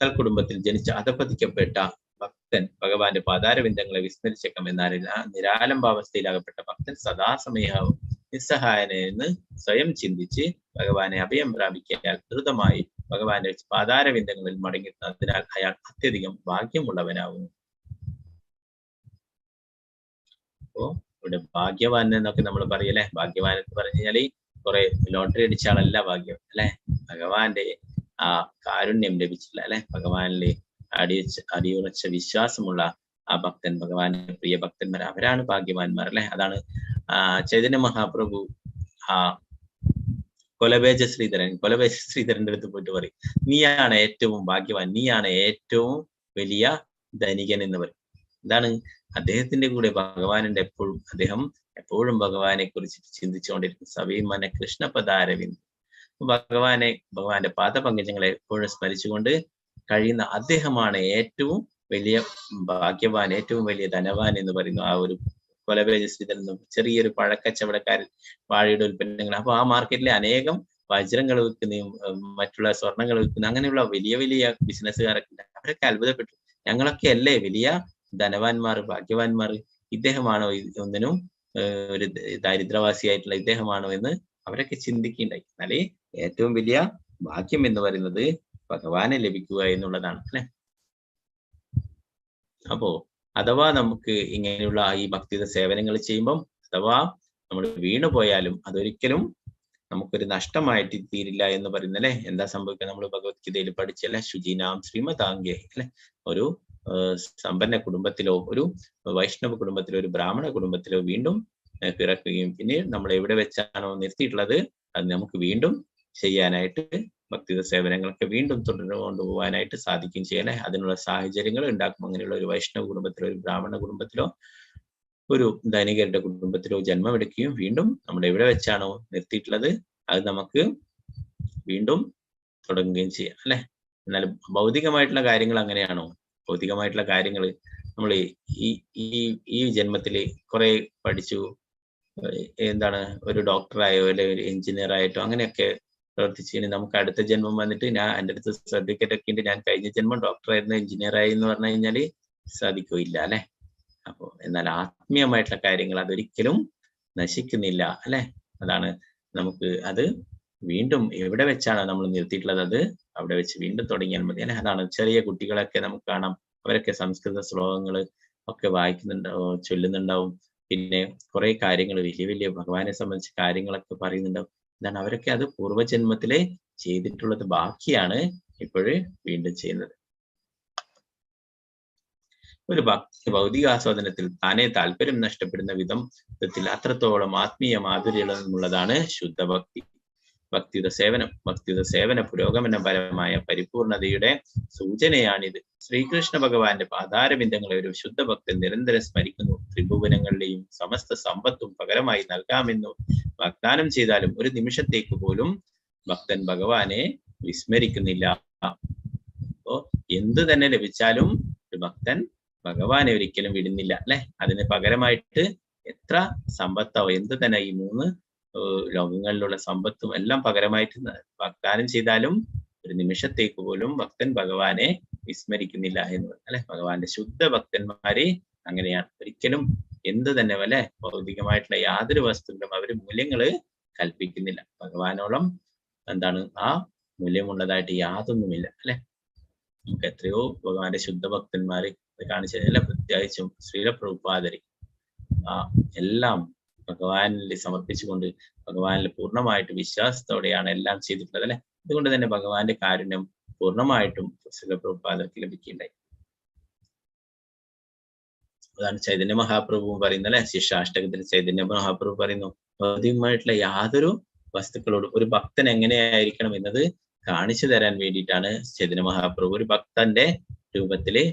[SPEAKER 1] കുടുംബത്തിൽ ജനിച്ച അധപതിക്കപ്പെട്ട ഭക്തൻ ഭഗവാന്റെ പാതാരവിന്ദങ്ങളെ വിസ്മരിച്ചേക്കാം. എന്നാൽ നിരാലംബാവസ്ഥയിലാകപ്പെട്ട ഭക്തൻ സദാസമയവും നിസ്സഹായനെന്ന് സ്വയം ചിന്തിച്ച് ഭഗവാനെ അഭയം പ്രാപിക്കാൻ ദ്രുതമായി ഭഗവാന്റെ പാതാരവിന്ദങ്ങളിൽ മടങ്ങിയെത്തുന്നതിനാൽ അയാൾ അത്യധികം ഭാഗ്യമുള്ളവനാവുന്നു. അപ്പോ ഇവിടെ ഭാഗ്യവാൻ എന്നൊക്കെ നമ്മൾ പറയല്ലേ. ഭാഗ്യവാൻ എന്ന് പറഞ്ഞു കഴിഞ്ഞാൽ കുറെ ലോട്ടറി അടിച്ച ആളല്ല ഭാഗ്യം അല്ലെ. ഭഗവാന്റെ ആ കാരുണ്യം ലഭിച്ചില്ല അല്ലെ, ഭഗവാനിലെ അടിയുറച്ച വിശ്വാസമുള്ള ആ ഭക്തൻ, ഭഗവാന്റെ പ്രിയ ഭക്തന്മാർ, അവരാണ് ഭാഗ്യവാന്മാർ അല്ലെ. അതാണ് ചൈതന്യ മഹാപ്രഭു കൊലബേജ ശ്രീധരന്റെ അടുത്ത് പോയിട്ട് പറയും, നീയാണ് ഏറ്റവും ഭാഗ്യവാൻ, നീയാണ് ഏറ്റവും വലിയ ധനികൻ എന്ന് പറയും. എന്താണ്? അദ്ദേഹത്തിന്റെ കൂടെ ഭഗവാനുണ്ട് എപ്പോഴും. അദ്ദേഹം എപ്പോഴും ഭഗവാനെ കുറിച്ച് ചിന്തിച്ചുകൊണ്ടിരിക്കും. സവീമന കൃഷ്ണപദാരവിന്ദ്, ഭഗവാന്റെ പാദപങ്കജങ്ങളെ എപ്പോഴും സ്മരിച്ചുകൊണ്ട് കഴിയുന്ന അദ്ദേഹമാണ് ഏറ്റവും വലിയ ഭാഗ്യവാൻ, ഏറ്റവും വലിയ ധനവാൻ എന്ന് പറയുന്നു. ആ ഒരു കൊലബേജ ശ്രീധരൻ ചെറിയൊരു പഴക്കച്ചവടക്കാരൻ, വാഴയുടെ ഉൽപ്പന്നങ്ങൾ. അപ്പൊ ആ മാർക്കറ്റിലെ അനേകം വജ്രങ്ങൾ വിൽക്കുന്നതും മറ്റുള്ള സ്വർണ്ണങ്ങൾ വിൽക്കുന്ന അങ്ങനെയുള്ള വലിയ വലിയ ബിസിനസ്സുകാരൊക്കെ ഉണ്ട്. അവരൊക്കെ അത്ഭുതപ്പെട്ടു, ഞങ്ങളൊക്കെ അല്ലേ വലിയ ധനവാന്മാർ, ഭാഗ്യവാന്മാർ, ഇദ്ദേഹമാണോ ഒന്നിനും ഒരു ദാരിദ്ര്യവാസിയായിട്ടുള്ള ഇദ്ദേഹമാണോ എന്ന് അവരൊക്കെ ചിന്തിക്കുകയുണ്ടായി. എന്നാലേ ഏറ്റവും വലിയ ഭാഗ്യം എന്ന് പറയുന്നത് ഭഗവാനെ ലഭിക്കുക എന്നുള്ളതാണ് അല്ലെ. അപ്പോ അഥവാ നമുക്ക് ഇങ്ങനെയുള്ള ഈ ഭക്തിയുടെ സേവനങ്ങൾ ചെയ്യുമ്പം അഥവാ നമ്മൾ വീണു പോയാലും അതൊരിക്കലും നമുക്കൊരു നഷ്ടമായിട്ട് തീരില്ല എന്ന് പറയുന്നല്ലേ. എന്താ സംഭവിക്കുക? നമ്മൾ ഭഗവത്ഗീതയിൽ പഠിച്ചല്ലേ, ശുചീനാം ശ്രീമതാംഗേ അല്ലെ. ഒരു സമ്പന്ന കുടുംബത്തിലോ ഒരു വൈഷ്ണവ കുടുംബത്തിലോ ഒരു ബ്രാഹ്മണ കുടുംബത്തിലോ വീണ്ടും പിറക്കുകയും പിന്നെ നമ്മൾ എവിടെ വെച്ചാണോ നിർത്തിയിട്ടുള്ളത് അത് നമുക്ക് വീണ്ടും ചെയ്യാനായിട്ട് ഭക്തിയുടെ സേവനങ്ങളൊക്കെ വീണ്ടും തുടർന്നു കൊണ്ടുപോകാനായിട്ട് സാധിക്കുകയും ചെയ്യാൻ അതിനുള്ള സാഹചര്യങ്ങൾ ഉണ്ടാക്കും. അങ്ങനെയുള്ള ഒരു വൈഷ്ണവ കുടുംബത്തിലോ ഒരു ബ്രാഹ്മണ കുടുംബത്തിലോ ഒരു ധനികരുടെ കുടുംബത്തിലോ ജന്മമെടുക്കുകയും വീണ്ടും നമ്മൾ എവിടെ വെച്ചാണോ നിർത്തിയിട്ടുള്ളത് അത് നമുക്ക് വീണ്ടും തുടങ്ങുകയും ചെയ്യാം അല്ലെ. എന്നാൽ ഭൗതികമായിട്ടുള്ള കാര്യങ്ങൾ അങ്ങനെയാണോ? ഭൗതികമായിട്ടുള്ള കാര്യങ്ങൾ നമ്മൾ ഈ ജന്മത്തിൽ കുറെ പഠിച്ചു, എന്താണ് ഒരു ഡോക്ടറായോ അല്ലെ ഒരു എഞ്ചിനീയർ ആയിട്ടോ അങ്ങനെയൊക്കെ പ്രവർത്തിച്ചു, നമുക്ക് അടുത്ത ജന്മം വന്നിട്ട് എൻ്റെ അടുത്ത് സർട്ടിഫിക്കറ്റ് ഒക്കെ ഉണ്ട്, ഞാൻ കഴിഞ്ഞ ജന്മം ഡോക്ടറായിരുന്നു എഞ്ചിനീയർ ആയി എന്ന് പറഞ്ഞു കഴിഞ്ഞാൽ സാധിക്കില്ല അല്ലെ. അപ്പോൾ എന്നാൽ ആത്മീയമായിട്ടുള്ള കാര്യങ്ങൾ അതൊരിക്കലും നശിക്കുന്നില്ല അല്ലെ. അതാണ് നമുക്ക് അത് വീണ്ടും എവിടെ വെച്ചാണ് നമ്മൾ നിർത്തിയിട്ടുള്ളത് അത് അവിടെ വെച്ച് വീണ്ടും തുടങ്ങിയാൽ മതി അല്ലെ. അതാണ് ചെറിയ കുട്ടികളൊക്കെ നമുക്ക് കാണാം, അവരൊക്കെ സംസ്കൃത ശ്ലോകങ്ങൾ ഒക്കെ വായിക്കുന്നുണ്ടാവും, ചൊല്ലുന്നുണ്ടാവും, പിന്നെ കുറെ കാര്യങ്ങൾ വലിയ വലിയ ഭഗവാനെ സംബന്ധിച്ച കാര്യങ്ങളൊക്കെ പറയുന്നുണ്ടാവും. എന്താണ് അവരൊക്കെ അത് പൂർവ്വജന്മത്തിലെ ചെയ്തിട്ടുള്ളത് ബാക്കിയാണ് ഇപ്പോഴ് വീണ്ടും ചെയ്യുന്നത്. ഒരു ഭൗതികാസ്വാദനത്തിൽ താനെ താല്പര്യം നഷ്ടപ്പെടുന്ന വിധത്തിൽ അത്രത്തോളം ആത്മീയ മാധുര്യമുള്ളതാണ് ശുദ്ധഭക്തി. ഭക്തിയുടെ സേവന പുരോഗമനപരമായ പരിപൂർണതയുടെ സൂചനയാണിത്. ശ്രീകൃഷ്ണ ഭഗവാന്റെ പാതാരബിന്ദങ്ങളെ ഒരു ശുദ്ധഭക്തൻ നിരന്തരം സ്മരിക്കുന്നു. ത്രിഭുവനങ്ങളുടെയും സമസ്ത സമ്പത്തും പകരമായി നൽകാമെന്നു വാഗ്ദാനം ചെയ്താലും ഒരു നിമിഷത്തേക്ക് പോലും ഭക്തൻ ഭഗവാനെ വിസ്മരിക്കുന്നില്ല. അപ്പോ എന്ത് തന്നെ ലഭിച്ചാലും ഒരു ഭക്തൻ ഭഗവാനെ ഒരിക്കലും വിടുന്നില്ല അല്ലെ. അതിന് പകരമായിട്ട് എത്ര സമ്പത്തോ എന്ത് തന്നെ ഈ 3 ലോകങ്ങളിലുള്ള സമ്പത്തും എല്ലാം പകരമായിട്ട് വാഗ്ദാനം ചെയ്താലും ഒരു നിമിഷത്തേക്ക് പോലും ഭക്തൻ ഭഗവാനെ വിസ്മരിക്കുന്നില്ല എന്ന് പറഞ്ഞു അല്ലെ. ഭഗവാന്റെ ശുദ്ധ ഭക്തന്മാരെ അങ്ങനെയാണ്. ഒരിക്കലും എന്ത് തന്നെ അല്ലെ ഭൗതികമായിട്ടുള്ള യാതൊരു വസ്തുക്കളും അവര് മൂല്യങ്ങള് കൽപ്പിക്കുന്നില്ല. ഭഗവാനോളം എന്താണ് ആ മൂല്യമുള്ളതായിട്ട് യാതൊന്നുമില്ല അല്ലെ. നമുക്ക് എത്രയോ ഭഗവാന്റെ ശുദ്ധ ഭക്തന്മാര് കാണിച്ചതല്ല, പ്രത്യേകിച്ചും ശ്രീല പ്രഭുപാദര് എല്ലാം ഭഗവാനിൽ സമർപ്പിച്ചുകൊണ്ട് ഭഗവാനിൽ പൂർണ്ണമായിട്ട് വിശ്വാസത്തോടെയാണ് എല്ലാം ചെയ്തിട്ടുള്ളത് അല്ലെ. അതുകൊണ്ട് തന്നെ ഭഗവാന്റെ കാരുണ്യം പൂർണ്ണമായിട്ടും ശ്രീല പ്രഭുപാദർക്ക് ലഭിക്കുകയുണ്ടായി. അതാണ് ചൈതന്യ മഹാപ്രഭു പറയുന്നത് അല്ലെ. ശിക്ഷാഷ്ടകത്തിൽ ചൈതന്യ മഹാപ്രഭു പറയുന്നു, ഭൗതികമായിട്ടുള്ള യാതൊരു വസ്തുക്കളോടും ഒരു ഭക്തൻ എങ്ങനെയായിരിക്കണം എന്നത് കാണിച്ചു തരാൻ വേണ്ടിയിട്ടാണ് ചൈതന്യ മഹാപ്രഭു ഒരു ഭക്തന്റെ രൂപത്തില്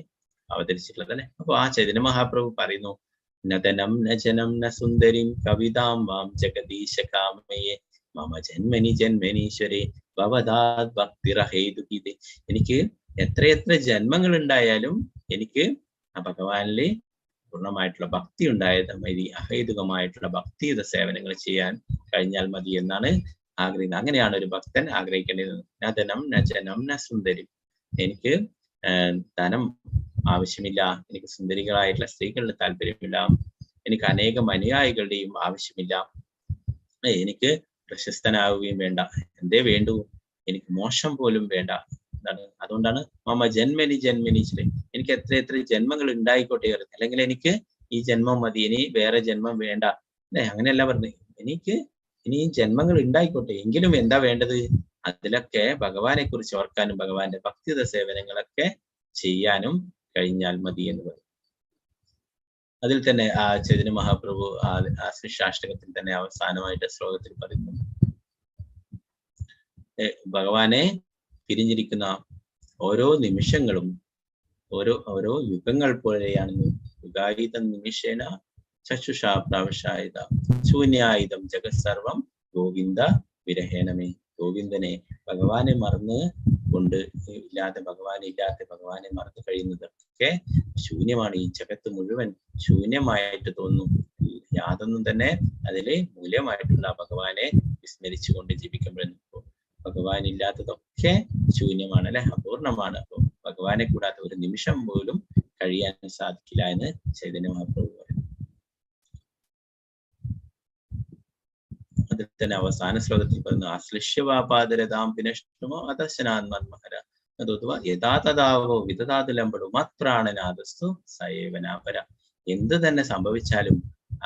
[SPEAKER 1] അവതരിച്ചിട്ടുള്ളത് അല്ലെ. അപ്പൊ ആ ചൈതന്യ മഹാപ്രഭു പറയുന്നു, നദനം നജനം ന സുന്ദരിം കവിതാം വാം ജഗദീശ കാമയെ മമ ജന്മനി ജന്മനീശ്വരെ ഭവദാത് ഭക്തിരഹേതുകിതേ. എനിക്ക് എത്രയെത്ര ജന്മങ്ങൾ ഉണ്ടായാലും എനിക്ക് ആ ഭഗവാനില് പൂർണ്ണമായിട്ടുള്ള ഭക്തി ഉണ്ടായത് മതി, അഹേതുകമായിട്ടുള്ള ഭക്തിയുത സേവനങ്ങൾ ചെയ്യാൻ കഴിഞ്ഞാൽ മതി എന്നാണ് ആഗ്രഹിക്കുന്നത്. അങ്ങനെയാണ് ഒരു ഭക്തൻ ആഗ്രഹിക്കേണ്ടത്. നദനം നജനം ന സുന്ദരി, എനിക്ക് ധനം ആവശ്യമില്ല, എനിക്ക് സുന്ദരികളായിട്ടുള്ള സ്ത്രീകളുടെ താല്പര്യമില്ല, എനിക്ക് അനേകം അനുയായികളുടെയും ആവശ്യമില്ല, എനിക്ക് പ്രശസ്തനാവുകയും വേണ്ട, എന്തേ വേണ്ടു, എനിക്ക് മോശം പോലും വേണ്ട. എന്താണ് അതുകൊണ്ടാണ് മമ ജന്മനി ജന്മനീശ്വരൻ, എനിക്ക് എത്ര ജന്മങ്ങൾ ഉണ്ടായിക്കോട്ടെ, അല്ലെങ്കിൽ എനിക്ക് ഈ ജന്മം മതി, ഇനി വേറെ ജന്മം വേണ്ട അല്ലെ. അങ്ങനെയല്ല പറഞ്ഞു, എനിക്ക് ഇനിയും ജന്മങ്ങൾ ഉണ്ടായിക്കോട്ടെ, എങ്കിലും എന്താ വേണ്ടത്, അതിലൊക്കെ ഭഗവാനെ കുറിച്ച് ഓർക്കാനും ഭഗവാന്റെ ഭക്തിയുത സേവനങ്ങളൊക്കെ ചെയ്യാനും കഴിഞ്ഞാൽ മതി എന്ന് പറയും. അതിൽ തന്നെ ആ ചൈതന്യ മഹാപ്രഭു ആ ശിക്ഷാഷ്ടകത്തിൽ തന്നെ അവസാനമായിട്ട് ശ്ലോകത്തിൽ പറയുന്നു, ഭഗവാനെ പിരിഞ്ഞിരിക്കുന്ന ഓരോ നിമിഷങ്ങളും ഓരോ യുഗങ്ങൾ പോലെയാണെന്ന്. യുഗായുധം നിമിഷേന ചക്ഷുഷാ പ്രാവശ്യായുധ ശൂന്യായുധം ജഗത് സർവം ഗോവിന്ദ വിരഹേണമേ. ഗോവിന്ദനെ ഭഗവാനെ മറന്ന് കൊണ്ട് ഭഗവാനെ മറന്നു കഴിയുന്നതൊക്കെ ശൂന്യമാണ്. ഈ ജഗത്ത് മുഴുവൻ ശൂന്യമായിട്ട് തോന്നുന്നു. യാതൊന്നും തന്നെ അതില് മൂല്യമായിട്ടുള്ള ഭഗവാനെ വിസ്മരിച്ചുകൊണ്ട് ജീവിക്കുമ്പോഴെന്ന് ഭഗവാൻ ഇല്ലാത്തതൊക്കെ ശൂന്യമാണ് അല്ലെ, അപൂർണമാണ്. അപ്പൊ ഭഗവാനെ കൂടാത്ത ഒരു നിമിഷം പോലും കഴിയാൻ സാധിക്കില്ല എന്ന് ചൈതന്യ മഹാപ്രഭു പറയും. അതിൽ തന്നെ അവസാന ശ്ലോകത്തിൽ പറയുന്നു, ആശ്ലിഷ്യവാപാദരതാം പിനഷ്ടമോ അതശനാന്മഹര അതുവ യഥാതഥാവോ വിതതാതുലമ്പടു മത്പ്രാണനാദസ്തു സയേവനാപര. എന്ത് തന്നെ സംഭവിച്ചാലും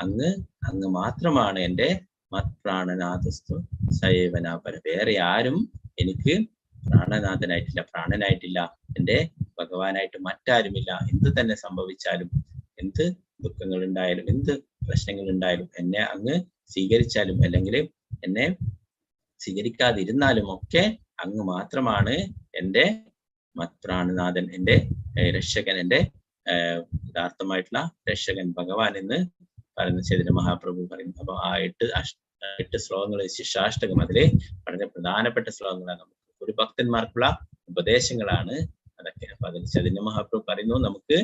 [SPEAKER 1] അങ്ങ് മാത്രമാണ് എൻ്റെ മത്പ്രാണനാദസ്തു സയേവനാപര. വേറെ ആരും എനിക്ക് പ്രാണനായിട്ടില്ല, എൻ്റെ ഭഗവാനായിട്ട് മറ്റാരുമില്ല. എന്ത് തന്നെ സംഭവിച്ചാലും, എന്ത് ദുഃഖങ്ങൾ ഉണ്ടായാലും, എന്ത് പ്രശ്നങ്ങൾ ഉണ്ടായാലും, എന്നെ അങ്ങ് സ്വീകരിച്ചാലും അല്ലെങ്കിൽ എന്നെ സ്വീകരിക്കാതിരുന്നാലും ഒക്കെ അങ്ങ് മാത്രമാണ് എൻ്റെ മത്പ്രാണനാഥൻ, എൻ്റെ രക്ഷകൻ, എൻ്റെ യഥാർത്ഥമായിട്ടുള്ള രക്ഷകൻ ഭഗവാൻ എന്ന് പറയുന്ന ചൈതന്യ മഹാപ്രഭു പറയുന്നു. അപ്പൊ ആ 8 ശ്ലോകങ്ങൾ ശിക്ഷാഷ്ടകം അതിലെ വളരെ പ്രധാനപ്പെട്ട ശ്ലോകങ്ങളാണ്. നമുക്ക് ഒരു ഭക്തന്മാർക്കുള്ള ഉപദേശങ്ങളാണ് അതൊക്കെ. അപ്പൊ അതിൽ ചൈതന്യ മഹാപ്രഭു പറയുന്നു നമുക്ക്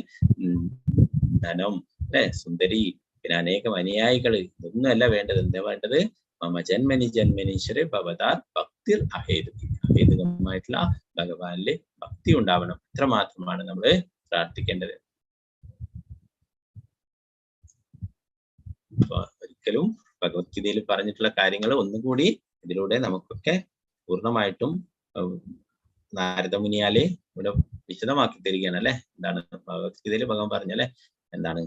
[SPEAKER 1] ധനം, അല്ലെ, സുന്ദരി, പിന്നെ അനേകം അനുയായികൾ, ഇതൊന്നുമല്ല വേണ്ടത്. എന്താ വേണ്ടത്? മമ ജന്മനി ജന്മനീശ്വര ഭവതാർ ഭക്തിർ അഹേതുകി. അഹേതുകമായിട്ടുള്ള ഭഗവാനില് ഭക്തി ഉണ്ടാവണം. ഇത്ര മാത്രമാണ് നമ്മൾ പ്രാർത്ഥിക്കേണ്ടത്. ഒരിക്കലും ഭഗവത്ഗീതയിൽ പറഞ്ഞിട്ടുള്ള കാര്യങ്ങൾ ഒന്നുകൂടി ഇതിലൂടെ നമുക്കൊക്കെ പൂർണ്ണമായിട്ടും നാരദമുനിയാലെ ഇവിടെ വിശദമാക്കി തരികയാണ്, അല്ലെ. എന്താണ് ഭഗവത്ഗീതയിൽ ഭഗവാൻ പറഞ്ഞല്ലേ, എന്താണ്?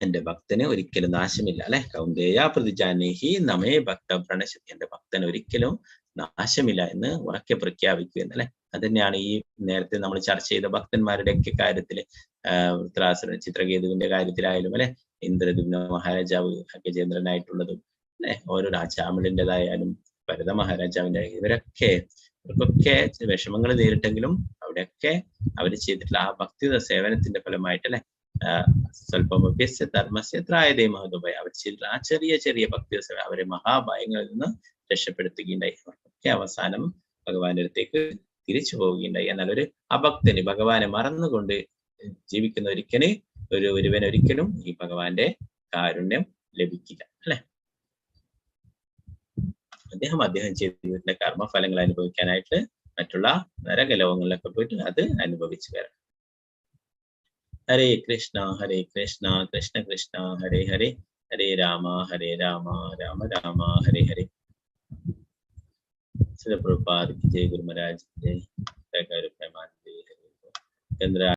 [SPEAKER 1] എന്റെ ഭക്തന് ഒരിക്കലും നാശമില്ല, അല്ലെ. കൗന്ദേയ പ്രതിജാനേഹി നമേ ഭക്ത പ്രണശതി. എന്റെ ഭക്തന് ഒരിക്കലും നാശമില്ല എന്ന് ഉറക്കെ പ്രഖ്യാപിക്കുകയെന്ന്, അല്ലെ. അത് തന്നെയാണ് ഈ നേരത്തെ നമ്മൾ ചർച്ച ചെയ്ത ഭക്തന്മാരുടെയൊക്കെ കാര്യത്തില്, വൃത്രാസുരൻ ചിത്രകേതുവിന്റെ കാര്യത്തിലായാലും, അല്ലെ, ഇന്ദ്രദുമ്ന മഹാരാജാവ് ഗജേന്ദ്രനായിട്ടുള്ളതും, അല്ലെ, ഓരോ രാജാമിളിൻ്റെതായാലും ഭരത മഹാരാജാവിന്റെ, ഇവർക്കൊക്കെ വിഷമങ്ങൾ നേരിട്ടെങ്കിലും അവിടെയൊക്കെ അവർ ചെയ്തിട്ടുള്ള ആ ഭക്തിയുടെ സേവനത്തിന്റെ ഫലമായിട്ട്, അല്ലെ, സ്വല്പമഭ്യസ്യ ധർമ്മസ്യ ത്രായതേ മഹോദയ, അവർ ചെയ്തിട്ടുള്ള ആ ചെറിയ ചെറിയ ഭക്തി സേവനം അവരെ മഹാഭയങ്ങളിൽ നിന്ന് രക്ഷപ്പെടുത്തുകയുണ്ടായി. അവർക്കൊക്കെ അവസാനം ഭഗവാന്റെ അടുത്തേക്ക് തിരിച്ചു പോവുകയുണ്ടായി. എന്നാൽ ഒരു അഭക്തന്, ഭഗവാനെ മറന്നുകൊണ്ട് ജീവിക്കുന്ന ഒരുവൻ ഒരിക്കലും ഈ ഭഗവാന്റെ കാരുണ്യം ലഭിക്കില്ല, അല്ലെ. അദ്ദേഹം ചെയ്തിട്ടുള്ള കർമ്മഫലങ്ങൾ അനുഭവിക്കാനായിട്ട് മറ്റുള്ള നരകലോകങ്ങളിലൊക്കെ പോയിട്ട് അത് അനുഭവിച്ചു വരണം. ഹരേ കൃഷ്ണ കൃഷ്ണ കൃഷ്ണ ഹരേ ഹരേ, ഹരേ രാമ രാമ രാമ ഹരേ ഹരേ. ശ്രീ പ്രഭുപാദ് ജയ്, ഗുരു മഹാരാജ് ജയ്, ചന്ദ്ര